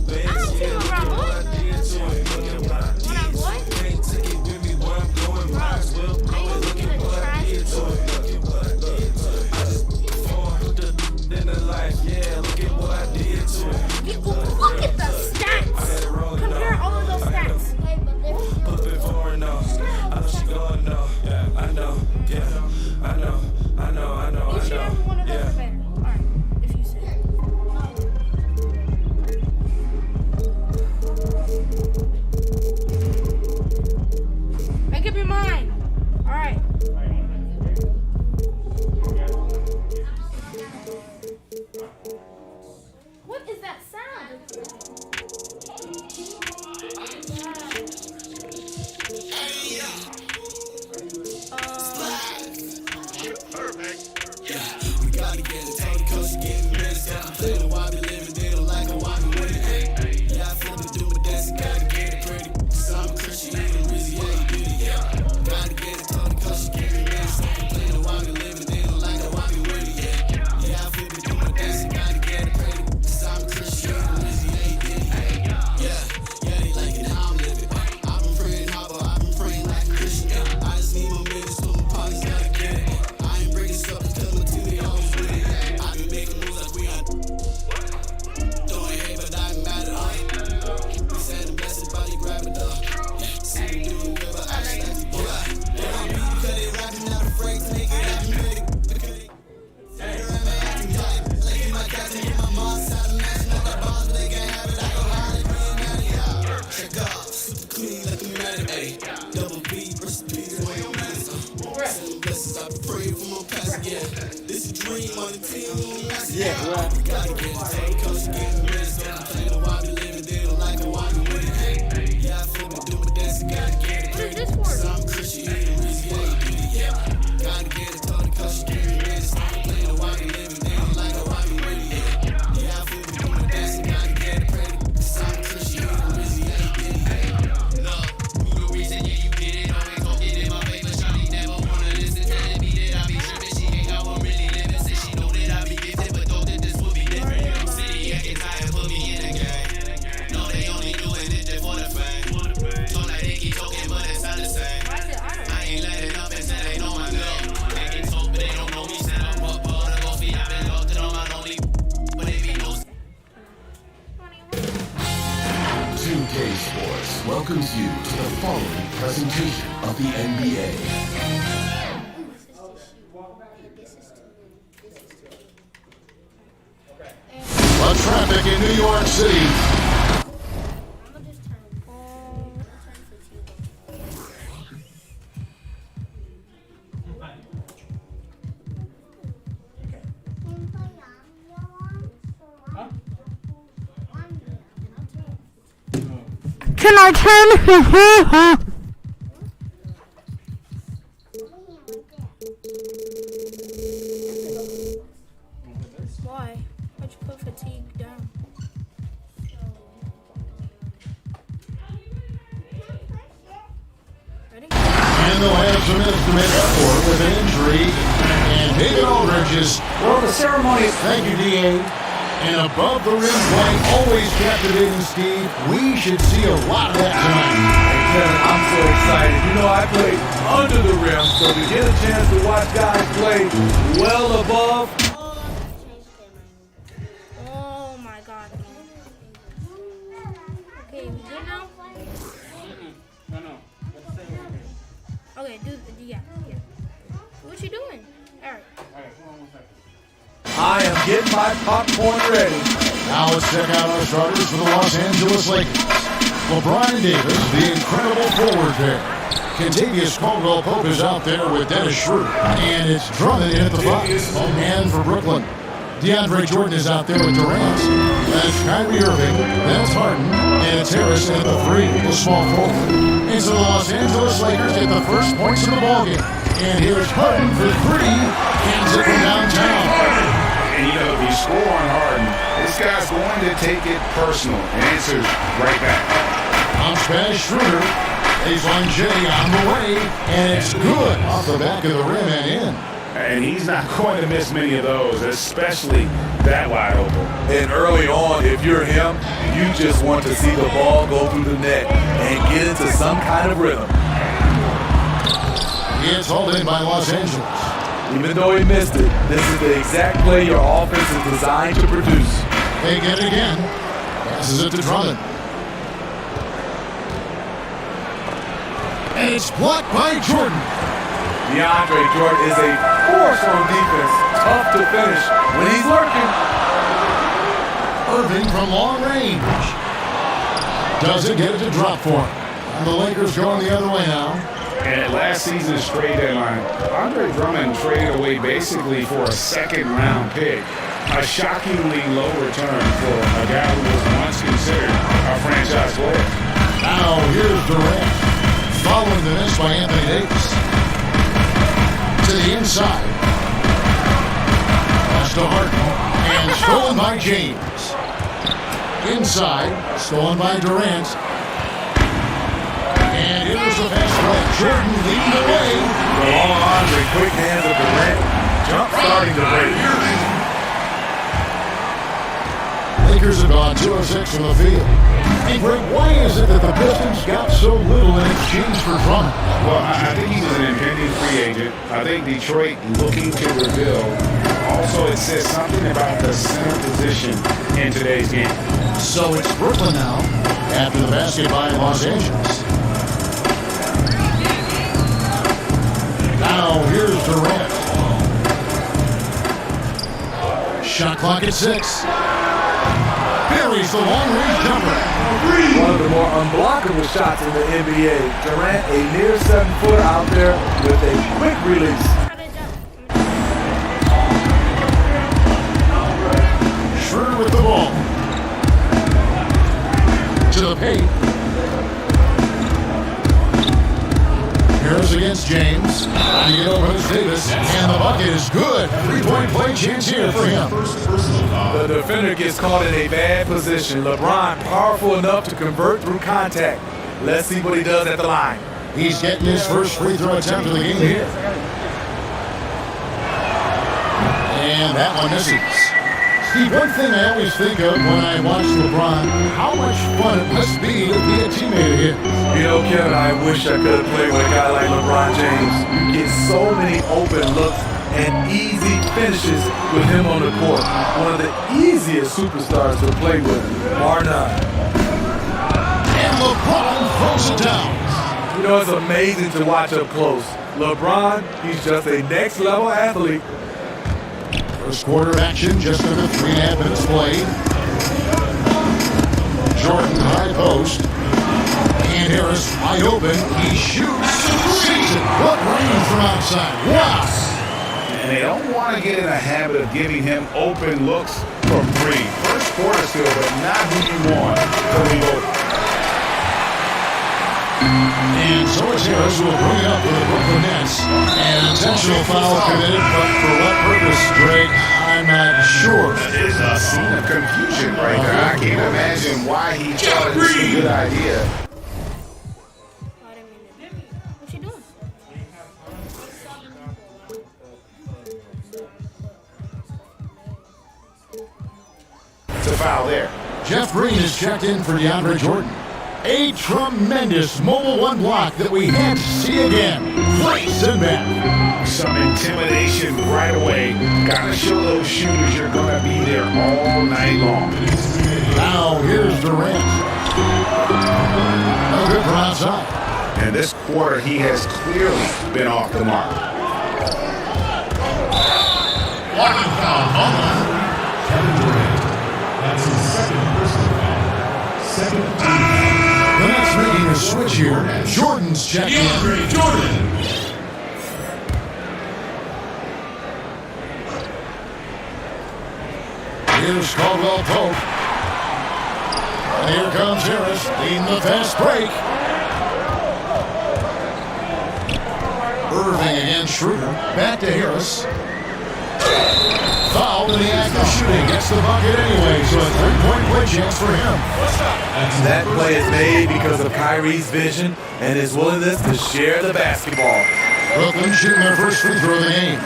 Speaker 10: welcomes you to the following presentation of the NBA.
Speaker 11: Traffic in New York City.
Speaker 1: Can I turn? Why? Why'd you put fatigue down? Ready?
Speaker 11: And they'll have some minutes to make up for it with an injury. And David Aldridge is...
Speaker 12: Well, the ceremony...
Speaker 11: Thank you, D.A. And above the rim play, always captivating, Steve. We should see a lot of that tonight.
Speaker 12: I'm so excited. You know, I played under the rim, so to get a chance to watch guys play well above.
Speaker 1: Oh my God. Okay, we good now?
Speaker 7: No.
Speaker 1: Okay, yeah. What you doing? Alright.
Speaker 7: Alright, hold on 1 second.
Speaker 12: I am getting my popcorn ready.
Speaker 11: Now let's check out our starters for the Los Angeles Lakers. LeBron Davis, the incredible forward there. Kentavious Caldwell-Pope is out there with Dennis Schroeder. And it's Drummond in at the 5. Oh man for Brooklyn. DeAndre Jordan is out there with Durant. That's Kyrie Irving. That's Harden. And it's Harris at the 3, the small forward. And so the Los Angeles Lakers get the first points of the ballgame. And here's Harden for 3. Hands it from downtown.
Speaker 13: And you know, if you score on Harden, this guy's going to take it personal and answer right back.
Speaker 11: On Spanish Schroeder, baseline J on the way, and it's good off the back of the rim and in.
Speaker 13: And he's not going to miss many of those, especially that wide open.
Speaker 12: And early on, if you're him, you just want to see the ball go through the net and get into some kind of rhythm.
Speaker 11: It's hauled in by Los Angeles.
Speaker 12: Even though he missed it, this is the exact play your offense is designed to produce.
Speaker 11: They get it again. Passes it to Drummond. And it's blocked by Jordan.
Speaker 12: DeAndre Jordan is a force on defense. Tough to finish when he's lurking.
Speaker 11: Irving from long range. Doesn't get it to drop for him. And the Lakers going the other way now.
Speaker 13: And at last season's trade deadline, Andre Drummond traded away basically for a second-round pick. A shockingly low return for a guy who was once considered a franchise player.
Speaker 11: Now here's Durant. Following the miss by Anthony Davis. To the inside. Pass to Harden. And stolen by James. Inside. Stolen by Durant. And here's the fast break. Jordan leading the way.
Speaker 12: Oh, Andre, quick hands of Durant. Jump starting the break.
Speaker 11: Lakers have gone 2 of 6 from the field. And Greg, why is it that the Pistons got so little in exchange for Drummond?
Speaker 13: Well, I think he was an impending free agent. I think Detroit looking to rebuild. Also, it says something about the center position in today's game.
Speaker 11: So it's Brooklyn now, after the basket by Los Angeles. Now here's Durant. Shot clock at 6. Buries the long-range jumper.
Speaker 12: One of the more unblockable shots in the NBA. Durant, a near 7-footer out there with a quick release.
Speaker 11: Schroeder with the ball. To the paint. Harris against James. Trying to get over to Davis. And the bucket is good. 3-point play chance here for him.
Speaker 12: The defender gets caught in a bad position. LeBron powerful enough to convert through contact. Let's see what he does at the line.
Speaker 11: He's getting his first free throw attempt of the game here. And that one misses. Steve, one thing I always think of when I watch LeBron, how much fun it must be to be a teammate of his.
Speaker 12: You know, Kevin, I wish I could have played with a guy like LeBron James. You get so many open looks and easy finishes with him on the court. One of the easiest superstars to play with, bar none.
Speaker 11: And LeBron throws it down.
Speaker 12: You know, it's amazing to watch up close. LeBron, he's just a next-level athlete.
Speaker 11: First quarter action, just under 3.5 minutes played. Jordan high post. And Harris wide open. He shoots. Sees it. What range from outside. Wow.
Speaker 13: And they don't want to get in a habit of giving him open looks from three. First quarter still, but not who you want to leave open.
Speaker 11: And so it's Harris who will bring it up for the Brooklyn Nets. An intentional foul committed, but for what purpose, Greg? I'm not sure.
Speaker 13: There's a scene of confusion right there. I can't imagine why he thought it was a good idea.
Speaker 1: What you doing?
Speaker 13: It's a foul there.
Speaker 11: Jeff Green is checked in for DeAndre Jordan. A tremendous mobile one block that we had to see again. Place and back.
Speaker 13: Some intimidation right away. Gotta show those shooters you're gonna be there all night long.
Speaker 11: Now here's Durant. No good for outside.
Speaker 13: And this quarter, he has clearly been off the mark.
Speaker 11: Blocking foul on
Speaker 10: Kevin Durant. That's his second personal foul.
Speaker 11: The Nets making a switch here. Jordan's checked in.
Speaker 10: DeAndre Jordan.
Speaker 11: Here's Caldwell Pope. And here comes Harris leading the fast break. Irving against Schroeder. Back to Harris. Fouled in the act of shooting. Gets the bucket anyway, so a 3-point play chance for him.
Speaker 12: That play is made because of Kyrie's vision and his willingness to share the basketball.
Speaker 11: Brooklyn shooting their first free throw of the game.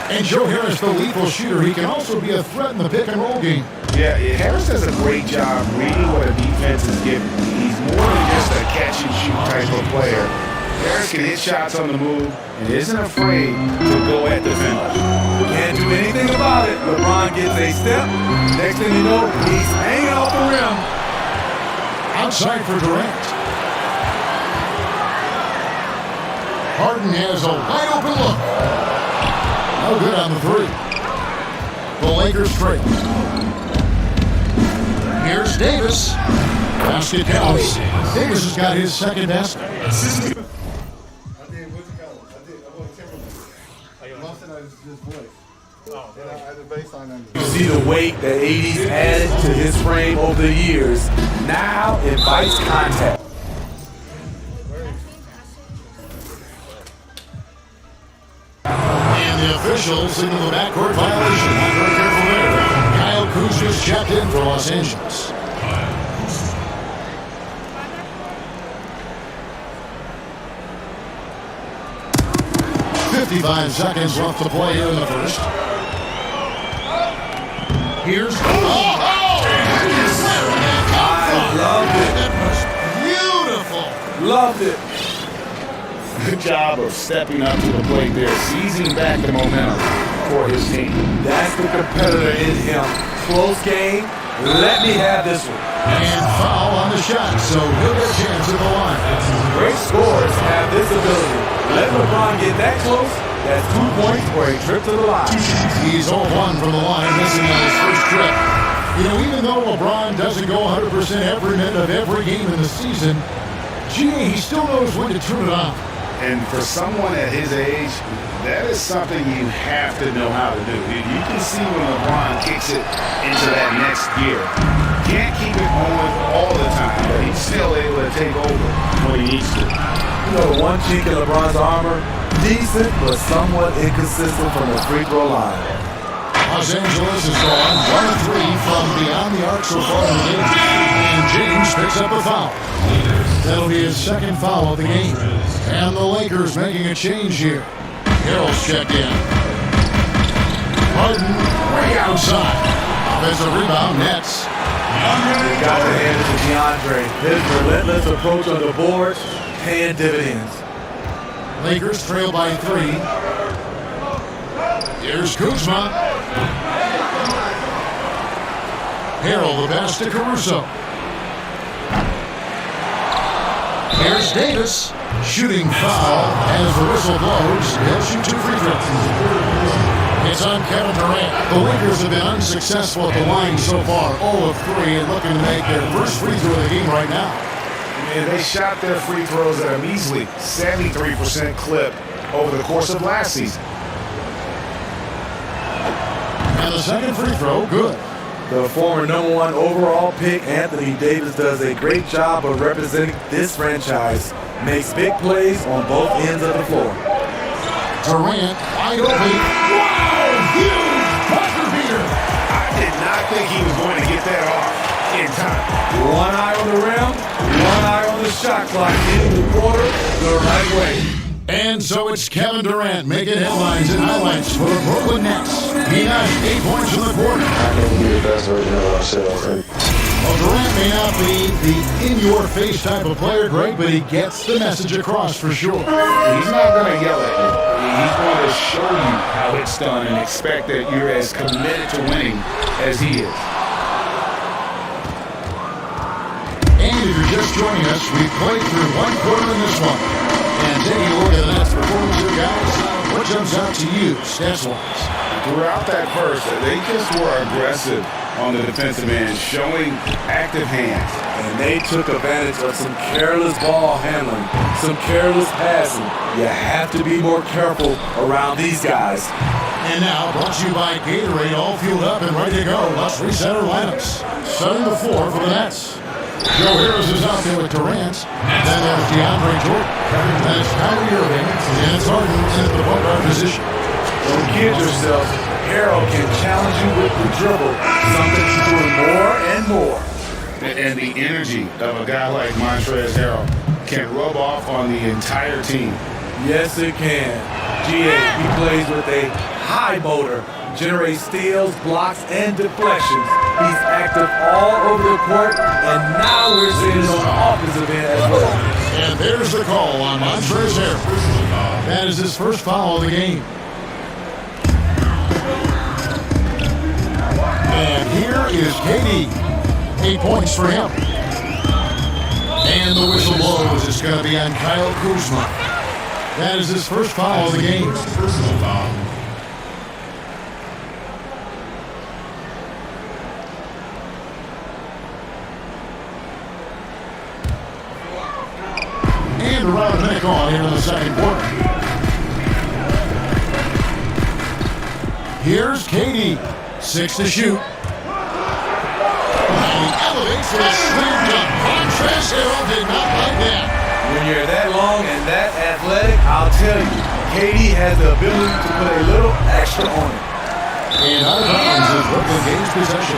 Speaker 11: And Joe Harris, the lethal shooter, he can also be a threat in the pick-and-roll game.
Speaker 13: Yeah, Harris does a great job reading what a defense is giving. He's more than just a catch-and-shoot type of player. Harris can hit shots on the move and isn't afraid to go at defenders.
Speaker 12: Can't do anything about it. LeBron gets a step. Next thing you know, he's hanging off the rim.
Speaker 11: Outside for Durant. Harden has a wide open look. No good on the three. The Lakers trail. Here's Davis. Basket counts. Davis has got his second basket.
Speaker 12: You see the weight that AD's added to his frame over the years. Now invites contact.
Speaker 11: And the officials signal the backcourt violation. Not very careful there. Kyle Kuzma's checked in for Los Angeles. "55 seconds left to play here in the first. Here's
Speaker 12: I loved it.
Speaker 11: It was beautiful.
Speaker 12: Loved it.
Speaker 13: Good job of stepping up to the plate there, seizing back the momentum for his team.
Speaker 12: That's the competitor in him. Close game. Let me have this one.
Speaker 11: And foul on the shot, so he'll get a chance at the line.
Speaker 12: Great scorers have this ability. Let LeBron get that close. That's 2 points for a trip to the line.
Speaker 11: He's 0-1 from the line, missing on his first trip. You know, even though LeBron doesn't go 100% every minute of every game in the season, he still knows when to turn it on.
Speaker 13: And for someone at his age, that is something you have to know how to do. You can see when LeBron kicks it into that next gear. Can't keep it going all the time, but he's still able to take over when he needs to.
Speaker 12: You know, the one chink in LeBron's armor, decent but somewhat inconsistent from the free throw line.
Speaker 11: Los Angeles has gone 1-3 from beyond the arc so far in the game. And James picks up a foul. That'll be his second foul of the game. And the Lakers making a change here. Harrell's checked in. Harden way outside. Offensive rebound, Nets.
Speaker 12: They got to hand it to DeAndre. His relentless approach on the boards, paying dividends.
Speaker 11: Lakers trail by 3. Here's Kuzma. Harrell the pass to Caruso. Here's Davis. Shooting foul as the whistle blows. He'll shoot 2 free throws. It's on Kevin Durant. The Lakers have been unsuccessful at the line so far. 0 of 3 and looking to make their first free throw of the game right now.
Speaker 13: And they shot their free throws at a measly 73% clip over the course of last season.
Speaker 11: And the second free throw, good.
Speaker 12: The former #1 overall pick, Anthony Davis, does a great job of representing this franchise. Makes big plays on both ends of the floor.
Speaker 11: Durant, wide open. Wow! Huge buzzer beater.
Speaker 13: I did not think he was going to get that off in time.
Speaker 12: One eye on the rim, one eye on the shot clock, hitting the quarter the right way.
Speaker 11: And so it's Kevin Durant making headlines and highlights for the Brooklyn Nets. He has 8 points in the quarter.
Speaker 14: I can be the best version of ourselves.
Speaker 11: Well, Durant may not be the in-your-face type of player, Greg, but he gets the message across for sure.
Speaker 13: He's not going to yell at you. He's going to show you how it's done and expect that you're as committed to winning as he is.
Speaker 11: And if you're just joining us, we played through 1 quarter in this one. And taking a look at the Nets' performance here, guys, what jumps out to you, stats-wise?
Speaker 13: Throughout that first, they just were aggressive on the defensive end, showing active hands.
Speaker 12: And they took advantage of some careless ball handling, some careless passing. You have to be more careful around these guys.
Speaker 11: And now, brought to you by Gatorade, all fueled up and ready to go. Let's reset our lineups. Setting the floor for the Nets. Joe Harris is out there with Durant. Then there's DeAndre Jordan. Then it's Kyrie Irving. And it's Harden in the point guard position.
Speaker 12: Don't kid yourself. Harrell can challenge you with the dribble. Something he's doing more and more.
Speaker 13: And the energy of a guy like Montrezl Harrell can rub off on the entire team.
Speaker 12: Yes, it can. GA, he plays with a high motor, generates steals, blocks, and deflections. He's active all over the court, and now we're seeing it on the offensive end as well.
Speaker 11: And there's the call on Montrezl Harrell. That is his first foul of the game. And here is KD. 8 points for him. And the whistle blows. It's going to be on Kyle Kuzma. That is his first foul of the game. And around a minute gone here in the second quarter. Here's KD. 6 to shoot. And he elevates with a slam dunk. Montrezl Harrell did not like that.
Speaker 12: When you're that long and that athletic, I'll tell you, KD has the ability to put a little extra on it.
Speaker 11: And out of bounds is Brooklyn gains possession.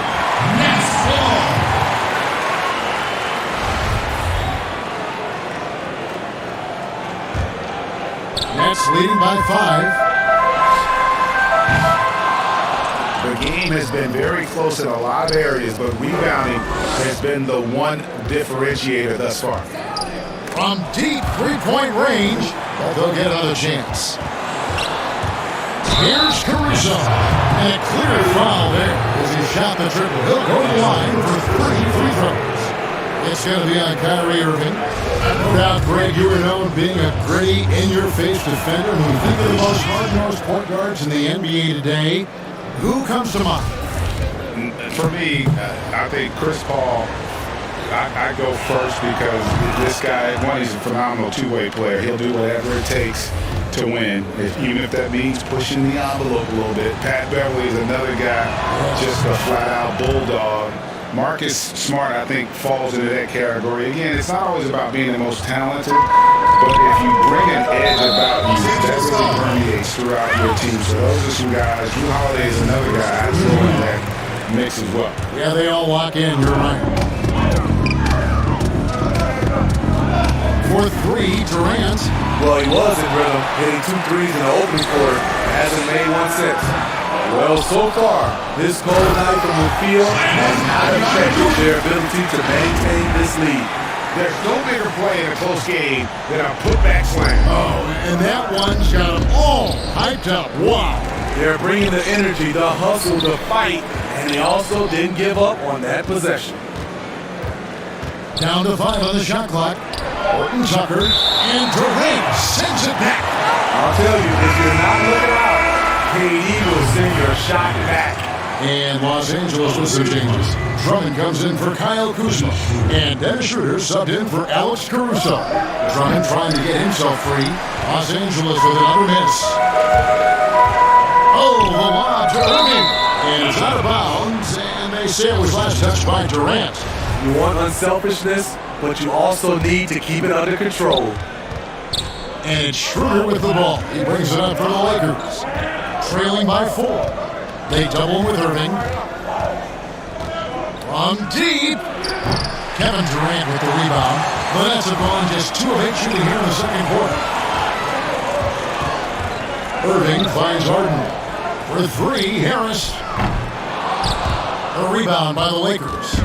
Speaker 11: Nets ball. Nets leading by 5.
Speaker 13: The game has been very close in a lot of areas, but rebounding has been the one differentiator thus far.
Speaker 11: From deep three-point range, but they'll get another chance. Here's Caruso. And a clear foul there as he shot the triple. He'll go to the line for 3 free throws. It's going to be on Kyrie Irving. No doubt, Greg, you were known being a gritty, in-your-face defender. When you think of the most hard-nosed point guards in the NBA today, who comes to mind?
Speaker 13: For me, I think Chris Paul I go first because this guy, one, he's a phenomenal two-way player. He'll do whatever it takes to win, even if that means pushing the envelope a little bit. Pat Beverly is another guy, just a flat-out bulldog. Marcus Smart, I think, falls into that category. Again, it's not always about being the most talented, but if you bring an edge about you, that really permeates throughout your team. So those are some guys. Drew Holiday is another guy I throw in that mix as well.
Speaker 11: Yeah, they all lock in. You're right. For three, Durant.
Speaker 12: Well, he was in rhythm, hitting 2 threes in the opening quarter. Hasn't made one since. Well, so far, this cold night from the field has not affected their ability to maintain this lead.
Speaker 13: There's no bigger play in a close game than a putback slam.
Speaker 11: Oh, and that one's got them all hyped up. Wow.
Speaker 12: They're bringing the energy, the hustle, the fight, and they also didn't give up on that possession.
Speaker 11: Down to 5 on the shot clock. Horton Tucker, and Durant sends it back.
Speaker 12: I'll tell you, if you're not looking out, KD will send your shot back.
Speaker 11: And Los Angeles with some changes. Drummond comes in for Kyle Kuzma. And Dennis Schroeder subbed in for Alex Caruso. Drummond trying to get himself free. Los Angeles with another miss. Oh, the lob to Irving. And it's out of bounds. And they say it was last touched by Durant.
Speaker 12: You want unselfishness, but you also need to keep it under control.
Speaker 11: And it's Schroeder with the ball. He brings it up for the Lakers. Trailing by 4. They double with Irving. From deep. Kevin Durant with the rebound. But that's a ball, just 2 of 8 shooting here in the second quarter. Irving finds Harden. For 3, Harris. A rebound by the Lakers.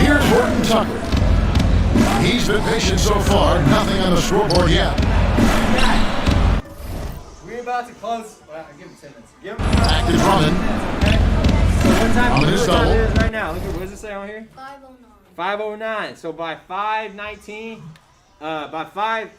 Speaker 11: Here's Horton Tucker. He's been patient so far. Nothing on the scoreboard yet.
Speaker 15: We're about to close. Well, give him 10 minutes. Give him
Speaker 11: back to Drummond.
Speaker 15: So what time
Speaker 11: is
Speaker 15: it is right now? Look at, what does it say on here?
Speaker 9: 5:09.
Speaker 15: 5:09. So by 5:19,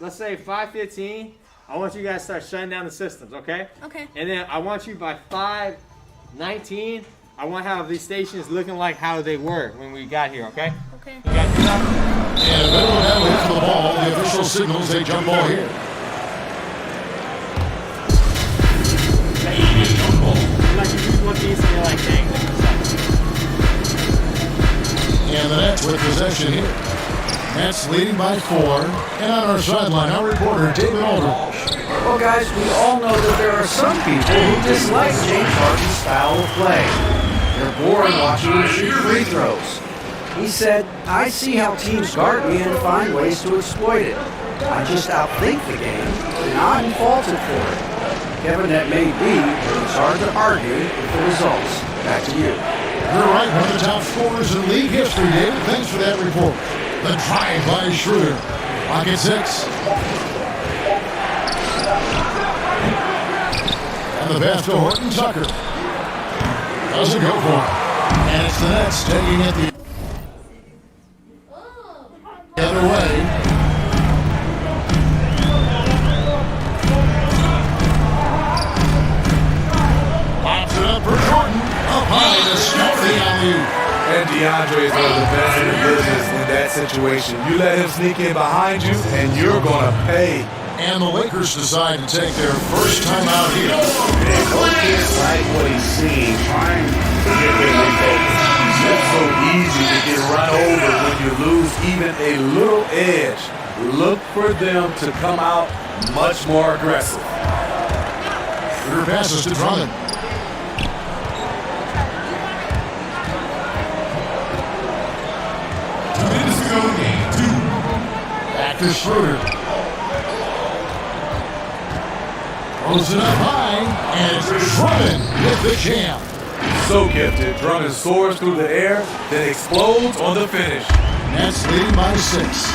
Speaker 15: let's say 5:15, I want you guys to start shutting down the systems, okay?
Speaker 1: Okay.
Speaker 15: And then I want you by 5:19, I want to have these stations looking like how they were when we got here, okay?
Speaker 1: Okay.
Speaker 15: You guys do that?
Speaker 11: And Middleton hits the ball. The official signals a jump ball here. And the Nets with possession here. Nets leading by 4. And on our sideline, our reporter, David Aldridge.
Speaker 16: Well, guys, we all know that there are some people who dislike James Harden's style of play. They're bored watching him shoot free throws. He said, "I see how teams guard me and find ways to exploit it. I just outthink the game, and I'm faulted for it." Kevin, that may be, but it's hard to argue with the results. Back to you.
Speaker 11: You're right, one of the top scorers in league history, David. Thanks for that report. The drive by Schroeder. Pocket 6. And the pass to Horton Tucker. Doesn't go for it. And it's the Nets taking it the other way. Pops it up for Jordan. Up high to Snow the alley-oop.
Speaker 12: And DeAndre is one of the best in the business in that situation. You let him sneak in behind you, and you're going to pay.
Speaker 11: And the Lakers decide to take their first time out here.
Speaker 12: And Coach is like what he's seeing, trying to get their refocus. It's so easy to get run over when you lose even a little edge. Look for them to come out much more aggressive.
Speaker 11: Schroeder passes to Drummond. Game 2. Back to Schroeder. Throws it up high, and it's Drummond with the jam.
Speaker 12: So gifted. Drummond soars through the air, then explodes on the finish.
Speaker 11: Nets leading by 6.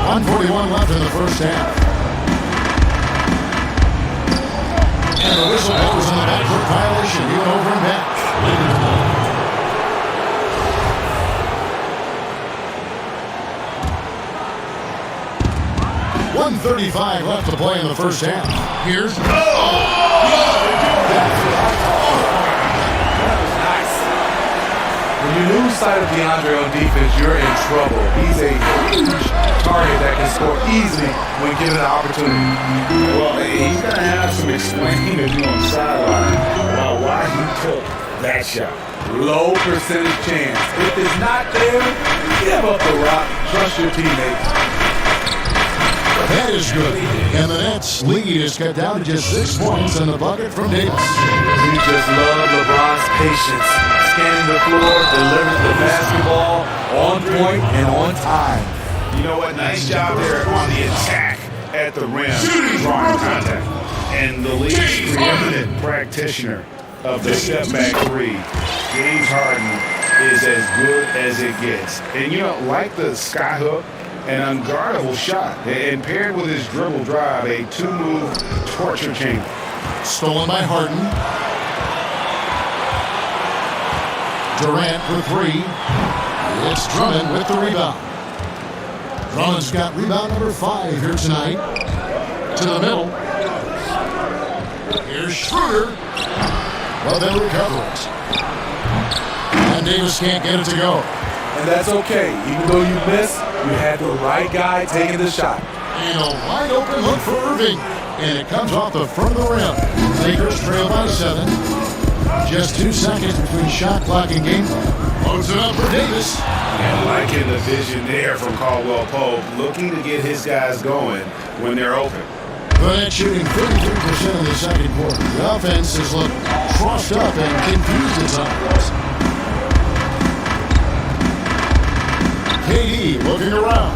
Speaker 11: 1:41 left in the first half. And the whistle blows on the backcourt violation. Even over and back. 1:35 left to play in the first half. Here's
Speaker 12: you lose sight of DeAndre on defense, you're in trouble. He's a huge target that can score easily when given an opportunity.
Speaker 13: Well, he's going to have some explaining to do on the sideline about why he took that shot.
Speaker 12: Low percentage chance. If it's not there, give up the rock. Trust your teammates.
Speaker 11: That is good. And the Nets' lead is cut down to just 6 points in the bucket from Davis.
Speaker 12: We just love LeBron's patience. Scanning the floor, delivers the basketball on point and on time.
Speaker 13: You know what? Nice job there on the attack at the rim, drawing contact. And the league's preeminent practitioner of the step-back three, James Harden, is as good as it gets. And, you know, like the skyhook, an unguardable shot, and paired with his dribble drive, a two-move torture chamber.
Speaker 11: Stolen by Harden. Durant for 3. It's Drummond with the rebound. Drummond's got rebound number 5 here tonight. To the middle. Here's Schroeder. Well, they'll recover it. And Davis can't get it to go.
Speaker 12: And that's okay. Even though you miss, you had the right guy taking the shot.
Speaker 11: And a wide open look for Irving. And it comes off the front of the rim. Lakers trail by 7. Just 2 seconds between shot clock and game. Loads it up for Davis.
Speaker 13: And liking the vision there from Caldwell Pope, looking to get his guys going when they're open.
Speaker 11: The Nets shooting 33% in the second quarter. The offense has looked crossed up and confused at times. KD looking around.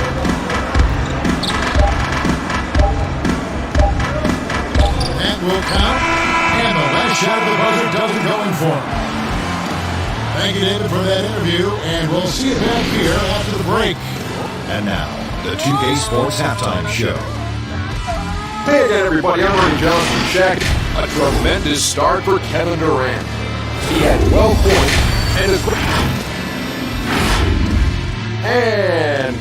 Speaker 11: That will count. And the last shot of the buzzer doesn't go in for him. Thank you, David, for that interview. And we'll see you back here after the break.
Speaker 10: And now, the 2K Sports Halftime Show.
Speaker 17: Hey again, everybody. I'm Ernie Johnson. Shaq. A tremendous start for Kevin Durant. He had 12 points and a and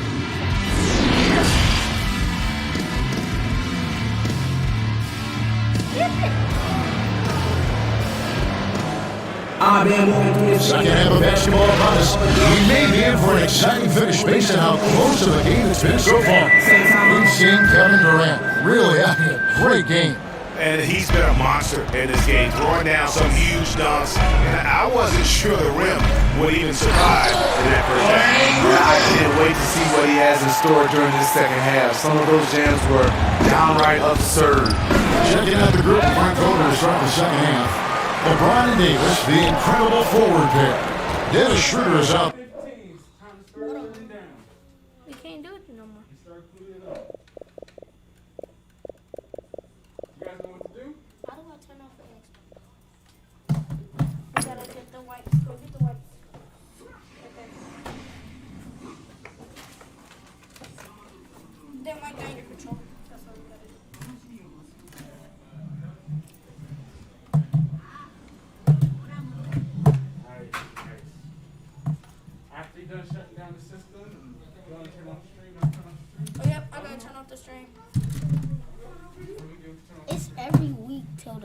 Speaker 11: Second half of basketball upon us. We may be in for an exciting finish based on how close to the game it's been so far. We've seen Kevin Durant really having a great game.
Speaker 13: And he's been a monster in this game, throwing down some huge dunks. And I wasn't sure the rim would even survive in that first half.
Speaker 12: I can't wait to see what he has in store during this second half. Some of those jams were downright absurd.
Speaker 11: Checking out the group in front quarter to start the second half. LeBron and Davis, the incredible forward pair. Dennis Schroeder is out.
Speaker 1: We can't do it no more.
Speaker 7: You guys know what to do?
Speaker 1: How do I turn off the next one? We gotta get the wipes. Go get the wipes. Okay. Then wipe down your control. That's what we gotta do.
Speaker 7: After you're done shutting down the system, you want to turn off the stream?
Speaker 1: Oh, yep, I gotta turn off the stream.